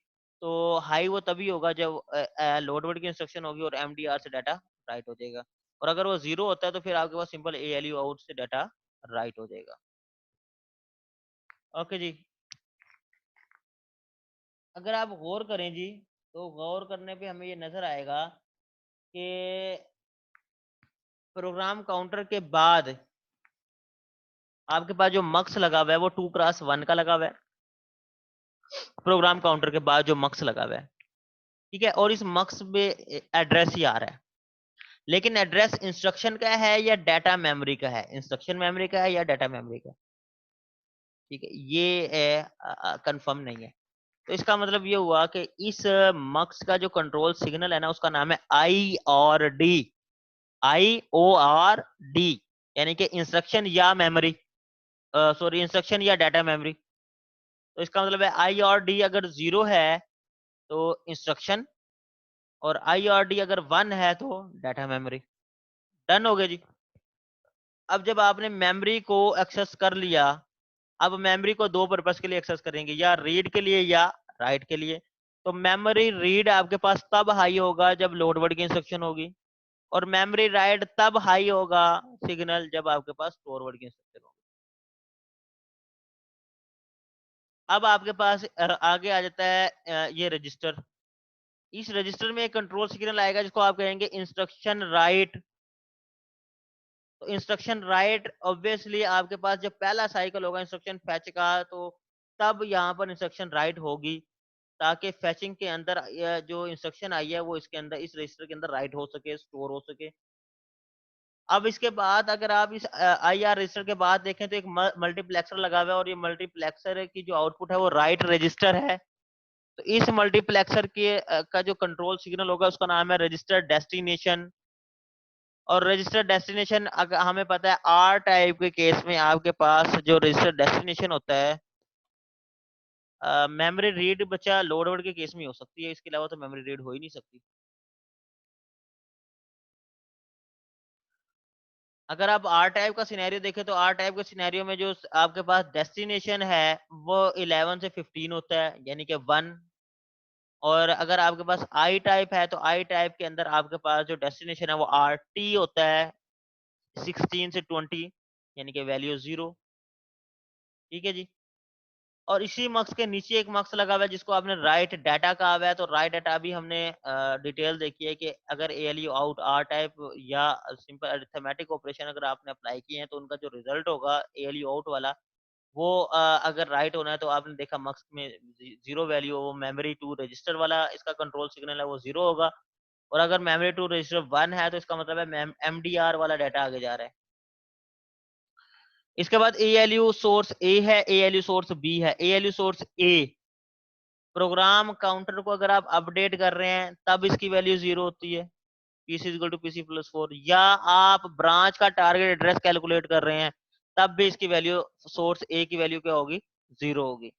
Speaker 1: तो हाई वो तभी होगा जब लोड वर्ड की इंस्ट्रक्शन होगी और MDR से डाटा राइट हो जाएगा। और अगर वो 0 होता है तो फिर आपके पास सिंपल ALU आउट से डाटा राइट हो जाएगा। ओके जी। अगर आप गौर करें जी, तो गौर करने पे हमें ये नजर आएगा कि प्रोग्राम काउंटर के बाद आपके पास जो मक्स लगा हुआ है वो 2x1 का लगा हुआ है। प्रोग्राम काउंटर के बाद जो मक्स लगा हुआ है, ठीक है। और इस मक्स में एड्रेस ही आ रहा है, लेकिन एड्रेस इंस्ट्रक्शन का है या डाटा मेमोरी का है? इंस्ट्रक्शन मेमोरी का है या डाटा मेमोरी का? ठीक है, ये कंफर्म नहीं है। तो इसका मतलब ये हुआ कि इस मक्स का जो कंट्रोल सिग्नल है ना, उसका नाम है IORD। IORD यानी कि इंस्ट्रक्शन या मेमोरी, सॉरी इंस्ट्रक्शन या डाटा मेमोरी। तो इसका मतलब है IORD अगर 0 है तो इंस्ट्रक्शन, और IORD अगर 1 है तो डाटा मेमोरी। डन हो गया जी। अब जब आपने मेमोरी को एक्सेस कर लिया, अब मेमोरी को दो पर्पस के लिए एक्सेस करेंगे, या रीड के लिए या राइट के लिए। तो मेमोरी रीड आपके पास तब हाई होगा जब लोड वर्ड की इंस्ट्रक्शन होगी, और मेमोरी राइट तब हाई होगा सिग्नल जब आपके पास स्टोर वर्ड की इंस्ट्रक्शन होगी। अब आपके पास आगे आ जाता है ये रजिस्टर। इस रजिस्टर में एक कंट्रोल सिग्नल आएगा जिसको आप कहेंगे इंस्ट्रक्शन राइट। तो इंस्ट्रक्शन राइट ऑब्वियसली आपके पास जब पहला साइकिल होगा इंस्ट्रक्शन फैच का, तो तब यहाँ पर इंस्ट्रक्शन राइट होगी, ताकि फैचिंग के अंदर जो इंस्ट्रक्शन आई है वो इसके अंदर इस रजिस्टर के अंदर राइट हो सके, स्टोर हो सके। अब इसके बाद अगर आप इस IR रजिस्टर के बाद देखें तो एक मल्टीप्लेक्सर लगा हुआ है, और ये मल्टीप्लेक्सर की जो आउटपुट है वो राइट रजिस्टर है। तो इस मल्टीप्लेक्सर के का जो कंट्रोल सिग्नल होगा उसका नाम है रजिस्टर डेस्टिनेशन। और रजिस्टर डेस्टिनेशन अगर हमें पता है आर टाइप के केस में आपके पास जो रजिस्टर डेस्टिनेशन होता है, मेमोरी रीड बच्चा लोड वर्ड के केस में हो सकती है, इसके अलावा तो मेमोरी रीड हो ही नहीं सकती। अगर आप आर टाइप का सिनेरियो देखें तो आर टाइप के सिनेरियो में जो आपके पास डेस्टिनेशन है वो 11 से 15 होता है, यानी कि 1। और अगर आपके पास आई टाइप है तो आई टाइप के अंदर आपके पास जो डेस्टिनेशन है वो RT होता है 16 से 20, यानी कि वैल्यू 0। ठीक है जी। और इसी मक्स के नीचे एक मक्स लगा हुआ है जिसको आपने राइट डाटा कहा हुआ है। तो राइट डाटा भी हमने डिटेल देखी है कि अगर ALU आउट आर टाइप या सिंपल अरिथमेटिक ऑपरेशन अगर आपने अप्लाई किए हैं तो उनका जो रिजल्ट होगा ALU आउट वाला, वो अगर राइट होना है तो आपने देखा मक्स में 0 वैल्यू, वो मेमोरी टू रजिस्टर वाला इसका कंट्रोल सिग्नल है वो 0 होगा। और अगर मेमोरी टू रजिस्टर 1 है तो इसका मतलब है MDR वाला डाटा आगे जा रहा है। इसके बाद ALU सोर्स A है, ALU सोर्स B है। ALU source A program counter को अगर आप अपडेट कर रहे हैं तब इसकी वैल्यू 0 होती है, PC equal to PC plus 4, या आप ब्रांच का टारगेट एड्रेस कैलकुलेट कर रहे हैं तब भी इसकी वैल्यू सोर्स A की वैल्यू क्या होगी, 0 होगी।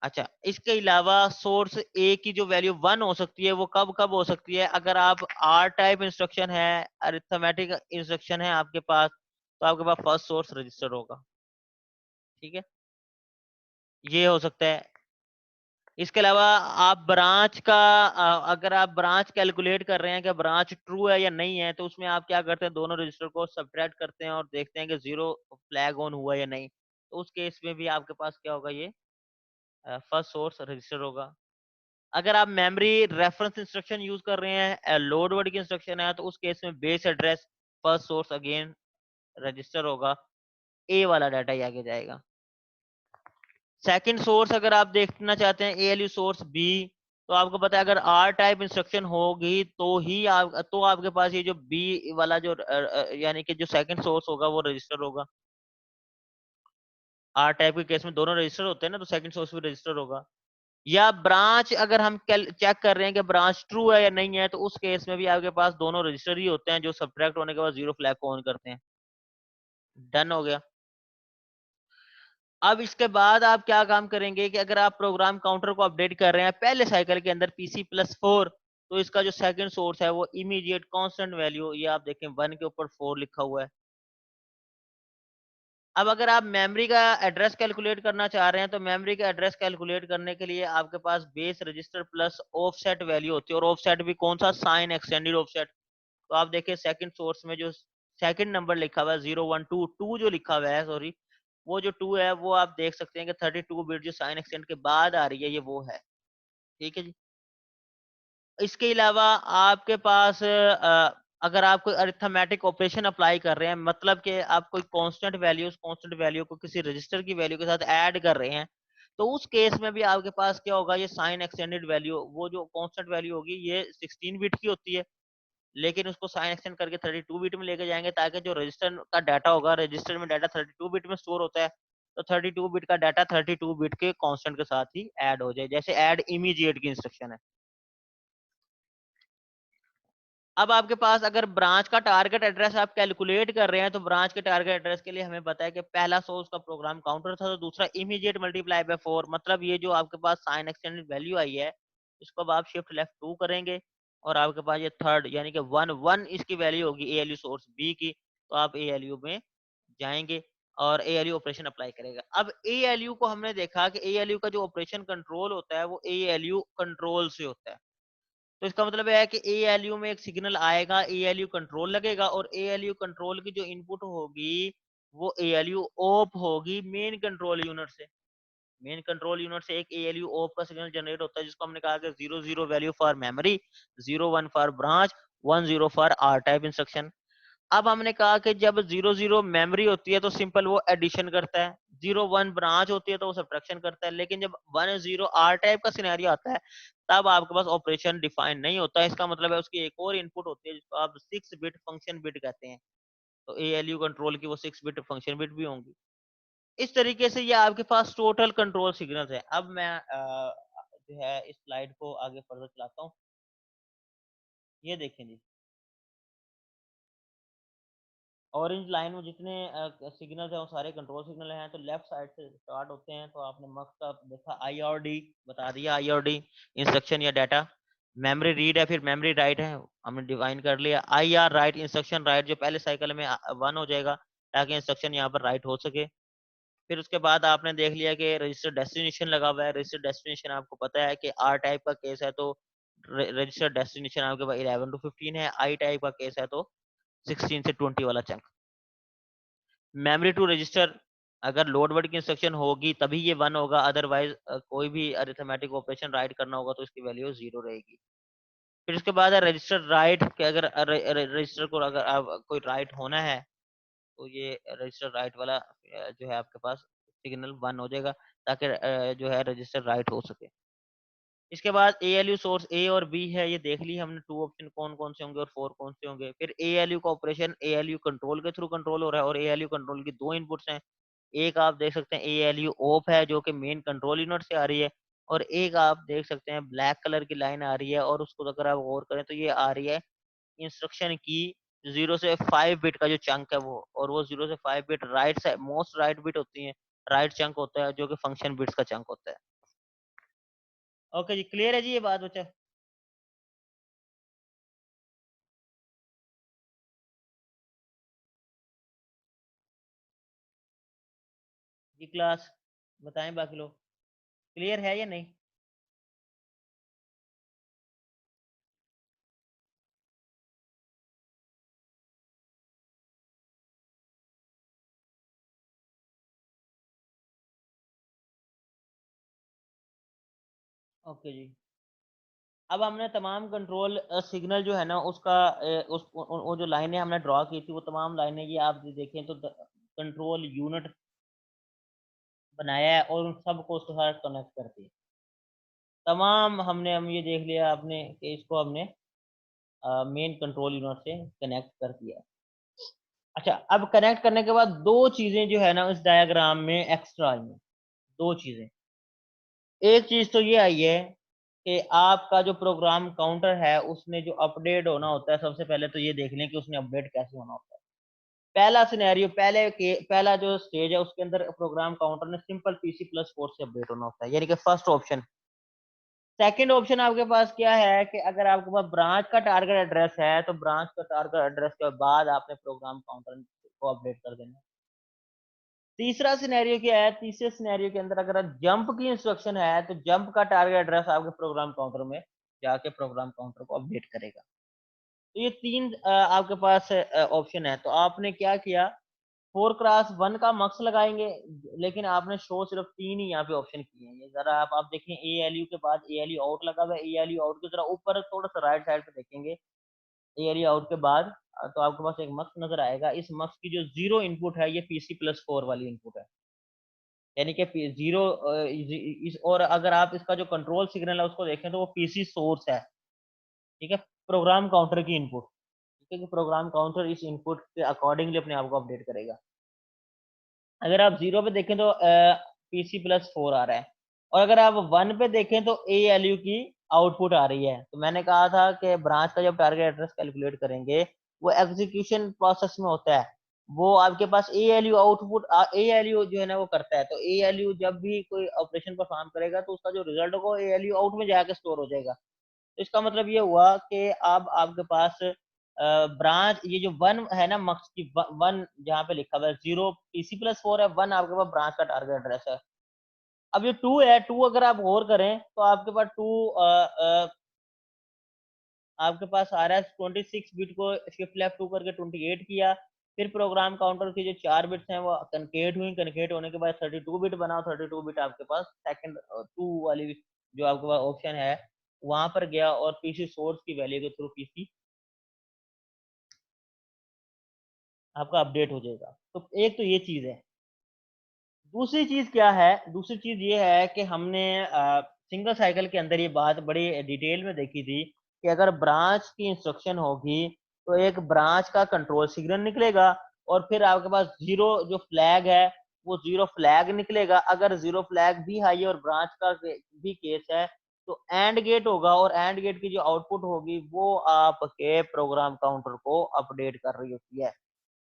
Speaker 1: अच्छा, इसके अलावा सोर्स A की जो वैल्यू 1 हो सकती है वो कब कब हो सकती है, अगर आप R टाइप इंस्ट्रक्शन है, अरिथमेटिक इंस्ट्रक्शन है आपके पास, तो आपके पास फर्स्ट सोर्स रजिस्टर होगा। ठीक है, ये हो सकता है। इसके अलावा आप ब्रांच का अगर आप ब्रांच कैलकुलेट कर रहे हैं कि ब्रांच ट्रू है या नहीं है, तो उसमें आप क्या करते हैं, दोनों रजिस्टर को सब्ट्रैक्ट करते हैं और देखते हैं कि 0 फ्लैग ऑन हुआ या नहीं। तो उस केस में भी आपके पास क्या होगा, ये फर्स्ट सोर्स रजिस्टर होगा। अगर आप मेमोरी रेफरेंस इंस्ट्रक्शन यूज कर रहे हैं, लोड वर्ड की इंस्ट्रक्शन है, तो उस केस में base address first source again register होगा, ए वाला डाटा ही आगे जाएगा। सेकंड सोर्स अगर आप देखना चाहते हैं ALU सोर्स B, तो आपको पता है अगर R टाइप इंस्ट्रक्शन होगी तो ही तो आपके पास ये जो B वाला जो यानी कि जो सेकंड सोर्स होगा वो रजिस्टर होगा। R टाइप के केस में दोनों रजिस्टर होते हैं ना, तो सेकंड सोर्स भी रजिस्टर होगा। या ब्रांच अगर हम चेक कर रहे हैं कि ब्रांच ट्रू है या नहीं है, तो उस केस में भी आपके पास दोनों रजिस्टर ही होते हैं जो सब्ट्रैक्ट होने के बाद 0 फ्लैग को ऑन करते हैं। डन हो गया। अब इसके बाद आप क्या काम करेंगे कि अगर आप प्रोग्राम काउंटर को अपडेट कर रहे हैं पहले साइकिल के अंदर PC प्लस 4, तो इसका जो सेकंड सोर्स है वो इमीडिएट कांस्टेंट वैल्यू, ये आप देखें 1 के ऊपर 4 लिखा हुआ है। अब अगर आप मेमोरी का एड्रेस कैलकुलेट करना चाह रहे हैं, तो मेमोरी का एड्रेस कैलकुलेट करने के लिए आपके पास base register plus offset value होती है, और ऑफसेट भी कौन सा, साइन एक्सटेंडेड ऑफसेट। तो आप देखिए सेकंड सोर्स में जो सेकंड नंबर लिखा हुआ है 0122 जो लिखा हुआ है, सॉरी, वो जो 2 है वो आप देख सकते हैं कि 32 बिट जो साइन एक्सटेंड के बाद आ रही है, ये वो है। ठीक है जी। इसके अलावा आपके पास अगर आप कोई अरिथमेटिक ऑपरेशन अप्लाई कर रहे हैं, मतलब कि आप कोई कांस्टेंट वैल्यू को किसी रजिस्टर की वैल्यू के साथ ऐड कर रहे हैं, तो उस केस में भी आपके पास क्या होगा, ये साइन एक्सटेंडेड वैल्यू, वो जो कांस्टेंट वैल्यू होगी ये 16 बिट की होती है, लेकिन उसको साइन एक्सटेंड करके 32 बिट में लेके जाएंगे, ताकि जो रजिस्टर का डाटा होगा, रजिस्टर में डाटा 32 बिट में स्टोर होता है, तो 32 बिट का डाटा 32 बिट के कांस्टेंट के साथ ही ऐड हो जाए, जैसे ऐड इमीडिएट की इंस्ट्रक्शन है। अब आपके पास अगर ब्रांच का टारगेट एड्रेस आप कैलकुलेट कर रहे हैं, तो ब्रांच के टारगेट एड्रेस के लिए हमें पता है कि पहला सोर्स का प्रोग्राम काउंटर था, तो दूसरा इमीडिएट मल्टीप्लाई बाय 4, मतलब ये जो आपके पास साइन एक्सटेंडेड वैल्यू आई है, इसको अब आप शिफ्ट लेफ्ट 2 करेंगे, और आपके पास ये थर्ड यानी कि 1 1 इसकी वैल्यू होगी ALU सोर्स B की, तो आप ALU में जाएंगे और ALU ऑपरेशन अप्लाई करेगा। अब ALU को हमने देखा कि ALU का जो ऑपरेशन कंट्रोल होता है वो ALU कंट्रोल से होता है। तो इसका मतलब है कि ALU में एक सिग्नल आएगा, ALU कंट्रोल लगेगा, और ALU कंट्रोल की जो इनपुट होगी वो ALU ऑप होगी मेन कंट्रोल यूनिट से। मेन कंट्रोल यूनिट से एक ALU ऑप का सिग्नल जनरेट होता है, जिसको हमने कहा कि 00 value for memory, 01 for branch, 10 for R type instruction. अब हमने कहा कि जब 00 मेमोरी होती है तो सिंपल वो एडिशन करता है, 01 ब्रांच होती है तो वो सब्ट्रैक्शन करता है, लेकिन जब 10 R टाइप का सिनेरियो आता है तब आपके पास ऑपरेशन डिफाइन नहीं होता है। इसका मतलब है उसकी एक और इनपुट होती है जिसको आप 6 बिट फंक्शन बिट कहते हैं, तो ALU कंट्रोल की वो 6 बिट फंक्शन बिट भी होंगी। इस तरीके से ये आपके पास टोटल कंट्रोल सिग्नल है। अब मैं जो है इस स्लाइड को आगे फर्दर चलाता हूँ। ये देखें जी, ऑरेंज लाइन में जितने सिग्नल्स हैं वो सारे कंट्रोल सिग्नल हैं, तो लेफ्ट साइड से स्टार्ट होते हैं, तो आपने मक्स का देखा IRD बता दिया, IRD इंस्ट्रक्शन या डाटा, मेमोरी रीड है, फिर मेमोरी राइट है, हमने डिफाइन कर लिया। IR राइट इंस्ट्रक्शन राइट जो पहले साइकिल में 1 हो जाएगा ताकि इंस्ट्रक्शन यहाँ पर राइट हो सके। फिर उसके बाद आपने देख लिया कि रजिस्टर डेस्टिनेशन लगा हुआ है, रजिस्टर डेस्टिनेशन आपको पता है कि R टाइप का केस है तो रजिस्टर डेस्टिनेशन आपके पास 11 to 15 है, I टाइप का केस है तो 16 से 20 वाला चंक। मेमोरी टू रजिस्टर अगर लोड वर्ड की इंस्ट्रक्शन होगी तभी ये 1 होगा, अदरवाइज कोई भी अरिथमेटिक ऑपरेशन राइट करना होगा तो इसकी वैल्यू 0 रहेगी। फिर उसके बाद है रजिस्टर राइट के, अगर रजिस्टर को अगर कोई राइट होना है तो ये रजिस्टर राइट वाला जो है आपके पास सिग्नल 1 हो जाएगा ताकि जो है रजिस्टर राइट हो सके। इसके बाद ALU सोर्स A और B है, ये देख ली हमने 2 ऑप्शन कौन कौन से होंगे और 4 कौन से होंगे। फिर ALU का ऑपरेशन ALU कंट्रोल के थ्रू कंट्रोल हो रहा है और ALU कंट्रोल की 2 इनपुट्स हैं। एक आप देख सकते हैं ALU ऑफ है जो कि मेन कंट्रोल यूनिट से आ रही है, और एक आप देख सकते हैं ब्लैक कलर की लाइन आ रही है, और उसको अगर आप गौर करें तो ये आ रही है इंस्ट्रक्शन की 0 से 5 बिट का जो चंक है वो, और वो 0 से 5 bit right side most right bit होती है, राइट चंक होता है जो कि फंक्शन बिट्स का चंक होता है। ओके जी, क्लियर है जी ये बात बच्चा? जी क्लास, बताएं बाकी लोग, क्लियर है या नहीं? ओके जी। अब हमने तमाम कंट्रोल सिग्नल जो है ना उसका वो जो लाइनें हमने ड्रॉ की थी वो तमाम लाइनें ये आप देखें तो कंट्रोल यूनिट बनाया है और उन सबको उसके साथ कनेक्ट करती है। तमाम हमने हम ये देख लिया आपने कि इसको हमने मेन कंट्रोल यूनिट से कनेक्ट कर दिया है। अच्छा, अब कनेक्ट करने के बाद दो चीजें जो है ना इस डायग्राम में एक्स्ट्रा आई हैं। दो चीजें, एक चीज तो ये आई है कि आपका जो प्रोग्राम काउंटर है उसने जो अपडेट होना होता है, सबसे पहले तो ये देख लें कि उसने अपडेट कैसे होना होता है। पहला सिनेरियो, पहला जो स्टेज है उसके अंदर प्रोग्राम काउंटर ने सिंपल पीसी प्लस 4 से अपडेट होना होता है, यानी कि फर्स्ट ऑप्शन। सेकंड ऑप्शन आपके पास क्या है कि अगर आपके पास ब्रांच का टारगेट एड्रेस है तो ब्रांच का टारगेट एड्रेस के बाद आपने प्रोग्राम काउंटर को अपडेट कर देना है। तीसरा सिनेरियो क्या है, तीसरे सिनेरियो के अंदर अगर जंप की इंस्ट्रक्शन है तो जंप का टारगेट एड्रेस आपके प्रोग्राम काउंटर में जाके प्रोग्राम काउंटर को अपडेट करेगा। तो ये तीन आपके पास ऑप्शन है, तो आपने क्या किया, 4x1 का मक्स लगाएंगे, लेकिन आपने शो सिर्फ तीन ही यहाँ पे ऑप्शन किए हैं। ये जरा आप देखें, ALU के बाद ALU आउट लगा हुआ है, ALU आउट की जरा ऊपर थोड़ा सा राइट साइड पे देखेंगे, ALU आउट के बाद तो आपके पास एक मक्स नजर आएगा। इस मक्स की जो जीरो इनपुट है ये PC+4 वाली इनपुट है, यानी कि जीरो इस, और अगर आप इसका जो कंट्रोल सिग्नल है उसको देखें तो वो PC सोर्स है, ठीक है, प्रोग्राम काउंटर की इनपुट। ठीक है, कि प्रोग्राम काउंटर इस इनपुट के अकॉर्डिंगली अपने आप को अपडेट करेगा। अगर आप जीरो पे देखें तो PC+4 आ रहा है, और अगर आप वन पे देखें तो ALU की आउटपुट आ रही है। तो मैंने कहा था कि ब्रांच का जब टारगेट एड्रेस कैलकुलेट करेंगे वो एग्जीक्यूशन प्रोसेस में होता है, वो आपके पास ALU आउटपुट ALU जो है ना वो करता है। तो ALU जब भी कोई ऑपरेशन परफॉर्म करेगा तो उसका जो रिजल्ट होगा ALU आउट में जाके स्टोर हो जाएगा। तो इसका मतलब ये हुआ कि अब आपके पास ब्रांच, ये जो वन है ना मक्स की वन जहाँ पे लिखा हुआ है, 0 PC+4 है, वन आपके पास ब्रांच का टारगेट एड्रेस है। अब ये टू है, टू अगर आप गौर करें तो आपके पास टू आपके पास आ रहा है 26 बिट को शिफ्ट लेफ्ट टू करके 28 किया। फिर प्रोग्राम काउंटर की जो 4 बिट्स हैं वो कनकेट हुई, कनकेट होने के बाद 32 बिट बना, 32 बिट आपके पास सेकंड टू वाली जो आपके पास ऑप्शन है वहां पर गया और PC सोर्स की वैल्यू के थ्रू PC आपका अपडेट हो जाएगा। तो एक तो ये चीज है। दूसरी चीज क्या है, दूसरी चीज ये है कि हमने सिंगल साइकिल के अंदर ये बात बड़ी डिटेल में देखी थी कि अगर ब्रांच की इंस्ट्रक्शन होगी तो एक ब्रांच का कंट्रोल सिग्नल निकलेगा, और फिर आपके पास जीरो जो फ्लैग है वो जीरो फ्लैग निकलेगा। अगर जीरो फ्लैग भी हाई है और ब्रांच का भी केस है तो एंड गेट होगा, और एंड गेट की जो आउटपुट होगी वो आपके प्रोग्राम काउंटर को अपडेट कर रही होती है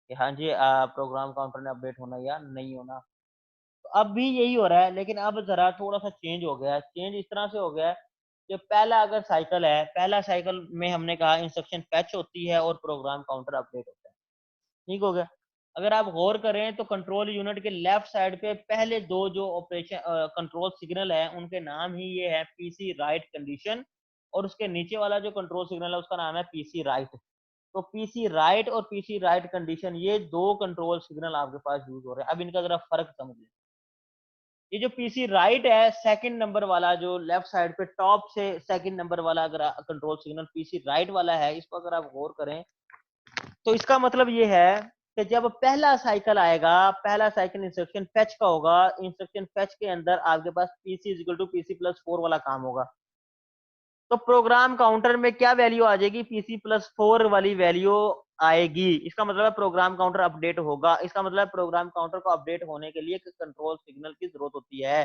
Speaker 1: कि हाँ जी प्रोग्राम काउंटर ने अपडेट होना या नहीं होना। तो अब भी यही हो रहा है, लेकिन अब जरा थोड़ा सा चेंज हो गया है। चेंज इस तरह से हो गया है कि पहला अगर साइकिल है, पहला साइकिल में हमने कहा इंस्ट्रक्शन फैच होती है और प्रोग्राम काउंटर अपडेट होता है, ठीक हो गया। अगर आप गौर करें तो कंट्रोल यूनिट के लेफ्ट साइड पे पहले दो जो ऑपरेशन कंट्रोल सिग्नल है उनके नाम ही ये है PC राइट कंडीशन, और उसके नीचे वाला जो कंट्रोल सिग्नल है उसका नाम है PC राइट। तो PC राइट और PC राइट कंडीशन, ये दो कंट्रोल सिग्नल आपके पास यूज हो रहे हैं। अब इनका जरा फर्क समझिए। ये जो PC राइट है सेकंड नंबर वाला, जो लेफ्ट साइड पे टॉप से सेकंड नंबर वाला अगर कंट्रोल सिग्नल PC राइट वाला है, इसको अगर आप गौर करें तो इसका मतलब ये है कि जब पहला साइकिल आएगा, पहला साइकिल इंस्ट्रक्शन फेच का होगा, इंस्ट्रक्शन फेच के अंदर आपके पास PC इक्वल टू PC+4 वाला काम होगा। तो प्रोग्राम काउंटर में क्या वैल्यू आ जाएगी, PC+4 वाली वैल्यू आएगी। इसका मतलब है प्रोग्राम काउंटर अपडेट होगा। इसका मतलब है प्रोग्राम काउंटर को अपडेट होने के लिए कंट्रोल सिग्नल की जरूरत होती है।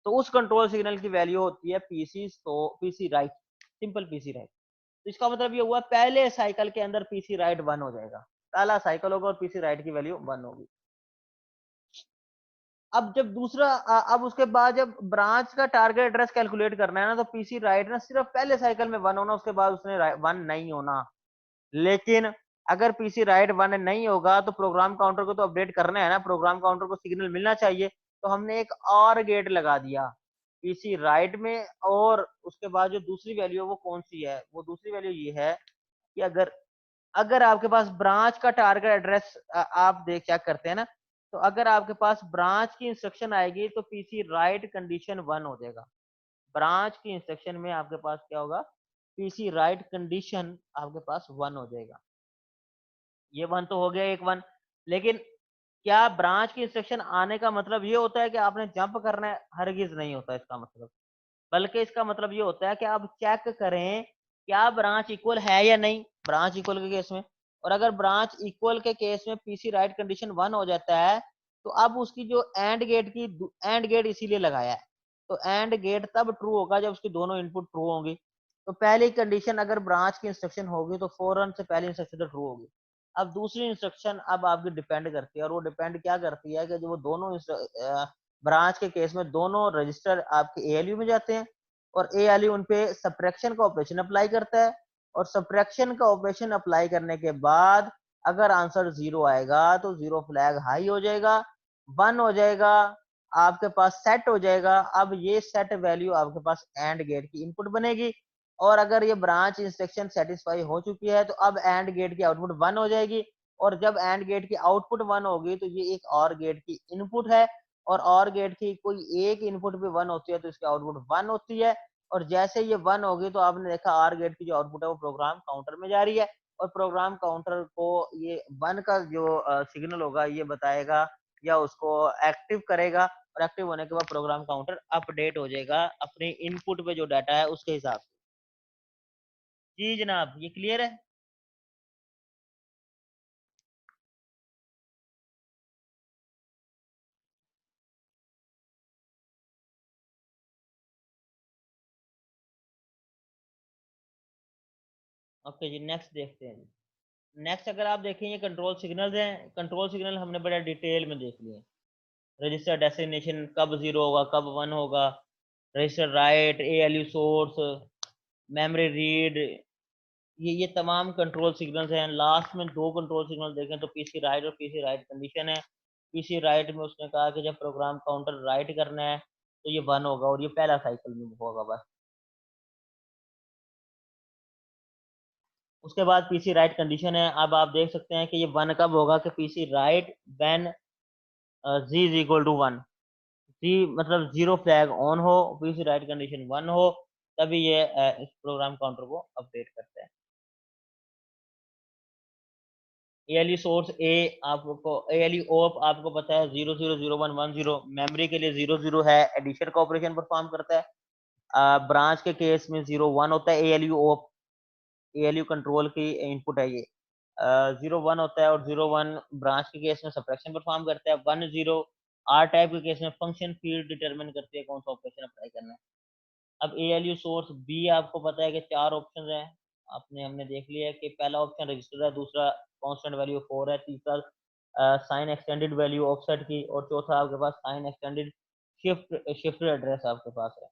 Speaker 1: तो उस कंट्रोल सिग्नल की वैल्यू होती है PC right, simple PC right. तो इसका मतलब ये हुआ पहले साइकिल के अंदर पीसी राइट 1 हो जाएगा, पहला साइकिल होगा और पीसी राइट की वैल्यू 1 होगी। अब जब दूसरा अब उसके बाद जब ब्रांच का टारगेट एड्रेस कैलकुलेट करना है ना, तो पीसी राइट ना सिर्फ पहले साइकिल में 1 होना, उसके बाद उसने 1 नहीं होना। लेकिन अगर पीसी राइट 1 नहीं होगा तो प्रोग्राम काउंटर को तो अपडेट करना है ना, प्रोग्राम काउंटर को सिग्नल मिलना चाहिए। तो हमने एक और गेट लगा दिया पीसी राइट में, और उसके बाद जो दूसरी वैल्यू है वो कौन सी है, वो दूसरी वैल्यू ये है कि अगर अगर आपके पास ब्रांच का टारगेट एड्रेस आप देख चेक करते हैं ना, तो अगर आपके पास ब्रांच की इंस्ट्रक्शन आएगी तो पीसी राइट कंडीशन 1 हो जाएगा। ब्रांच की इंस्ट्रक्शन में आपके पास क्या होगा, पीसी राइट कंडीशन आपके पास 1 हो जाएगा। ये 1 तो हो गया एक 1। लेकिन क्या ब्रांच की इंस्ट्रक्शन आने का मतलब ये होता है कि आपने जंप करना है? हरगिज नहीं होता इसका मतलब। बल्कि इसका मतलब ये होता है कि आप चेक करें क्या ब्रांच इक्वल है या नहीं, ब्रांच इक्वल के केस में। और अगर ब्रांच इक्वल के केस में पीसी राइट कंडीशन 1 हो जाता है, तो अब उसकी जो एंड गेट इसीलिए लगाया है, तो एंड गेट तब ट्रू होगा जब उसकी दोनों इनपुट ट्रू होंगी। तो पहली कंडीशन अगर ब्रांच की इंस्ट्रक्शन होगी तो फौरन से पहली इंस्ट्रक्शन तो ट्रू होगी। अब दूसरी इंस्ट्रक्शन अब आपकी डिपेंड करती है, और वो डिपेंड क्या करती है कि जो वो दोनों ब्रांच के केस में दोनों रजिस्टर आपके एएलयू में जाते हैं, और एएलयू उन पे सब्ट्रैक्शन का ऑपरेशन अप्लाई करता है, और सब्ट्रैक्शन का ऑपरेशन अप्लाई करने के बाद अगर आंसर 0 आएगा तो 0 फ्लैग हाई हो जाएगा, 1 हो जाएगा, आपके पास सेट हो जाएगा। अब ये सेट वैल्यू आपके पास एंड गेट की इनपुट बनेगी, और अगर ये ब्रांच इंस्ट्रक्शन सेटिस्फाई हो चुकी है तो अब एंड गेट की आउटपुट 1 हो जाएगी, और जब एंड गेट की आउटपुट 1 होगी तो ये एक और गेट की इनपुट है, और गेट की कोई एक इनपुट भी 1 होती है तो इसकी आउटपुट 1 होती है। और जैसे ये 1 होगी तो आपने देखा आर गेट की जो आउटपुट है वो प्रोग्राम काउंटर में जा रही है, और प्रोग्राम काउंटर को ये 1 का जो सिग्नल होगा ये बताएगा या उसको एक्टिव करेगा, और एक्टिव होने के बाद प्रोग्राम काउंटर अपडेट हो जाएगा अपने इनपुट पे जो डाटा है उसके हिसाब से। जी जनाब, ये क्लियर है? ओके जी, नेक्स्ट देखते हैं। नेक्स्ट अगर आप देखें ये कंट्रोल सिग्नल्स हैं। कंट्रोल सिग्नल हमने बड़ा डिटेल में देख लिए। रजिस्टर डेस्टिनेशन कब 0 होगा, कब 1 होगा, register right, ALU source, memory read, ये तमाम कंट्रोल सिग्नल्स हैं। लास्ट में दो कंट्रोल सिग्नल देखें तो पीसी राइट और पीसी राइट कंडीशन है। पीसी राइट में उसने कहा कि जब प्रोग्राम काउंटर राइट करना है तो ये 1 होगा, और ये पहला साइकिल में होगा बस। उसके बाद पीसी राइट कंडीशन है। अब आप देख सकते हैं कि ये 1 कब होगा, कि PC write when G is equal to 1। G मतलब 0 फ्लैग ऑन हो, पीसी राइट कंडीशन 1 हो, तभी ये इस प्रोग्राम काउंटर को अपडेट करता है। एएलयू सोर्स ए आपको, एएलयू ओप आपको पता है 000110, मेमोरी के लिए 00 है, एडिशन का ऑपरेशन परफॉर्म करता है। ब्रांच के केस में 01 होता है एएलयू ओप, एएलयू कंट्रोल की इनपुट है ये। 01 होता है, और 01 ब्रांच के केस में सब्ट्रैक्शन परफॉर्म करता है। 10 आर टाइप के केस में फंक्शन फील्ड डिटरमिन करती है कौन सा ऑपरेशन अप्लाई करना है। अब एएलयू सोर्स बी आपको पता है कि 4 ऑप्शन है, आपने हमने देख लिया है कि पहला ऑप्शन रजिस्टर है, दूसरा कांस्टेंट वैल्यू 4 है, तीसरा साइन एक्सटेंडेड वैल्यू ऑफसेट की, और चौथा आपके पास साइन एक्सटेंडेड शिफ्ट एड्रेस आपके पास है।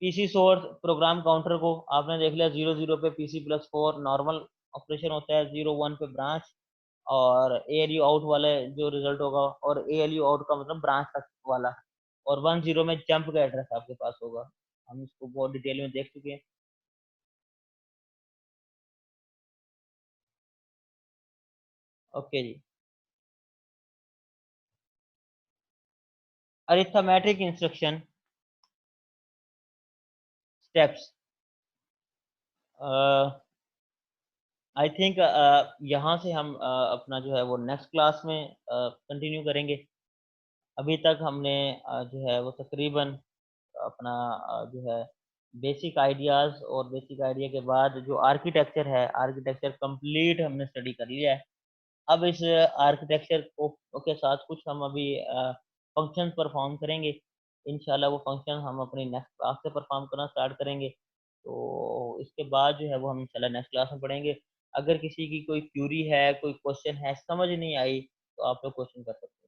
Speaker 1: पीसी सोर्स प्रोग्राम काउंटर को आपने देख लिया, 00 पे PC+4 नॉर्मल ऑपरेशन होता है, 01 पे ब्रांच, और एएलयू आउट वाले जो रिजल्ट होगा, और एएलयू आउट का मतलब ब्रांच तक वाला, और 10 में जंप का एड्रेस आपके पास होगा। हम इसको बहुत डिटेल में देख चुके हैं। ओके जी। Arithmetic instruction steps, I think यहाँ से हम अपना जो है वो नेक्स्ट क्लास में कंटिन्यू करेंगे। अभी तक हमने जो है वो तकरीबन अपना जो है बेसिक आइडियाज़ और बेसिक आइडिया के बाद जो आर्किटेक्चर है, आर्किटेक्चर कंप्लीट हमने स्टडी कर लिया है। अब इस आर्किटेक्चर को के साथ कुछ हम अभी फंक्शंस परफॉर्म करेंगे। इंशाल्लाह वो फंक्शन हम अपनी नेक्स्ट क्लास से परफॉर्म करना स्टार्ट करेंगे। तो इसके बाद जो है वो हम इंशाल्लाह नेक्स्ट क्लास में पढ़ेंगे। अगर किसी की कोई क्यूरी है, कोई क्वेश्चन है, समझ नहीं आई, तो आप लोग क्वेश्चन कर सकते हैं।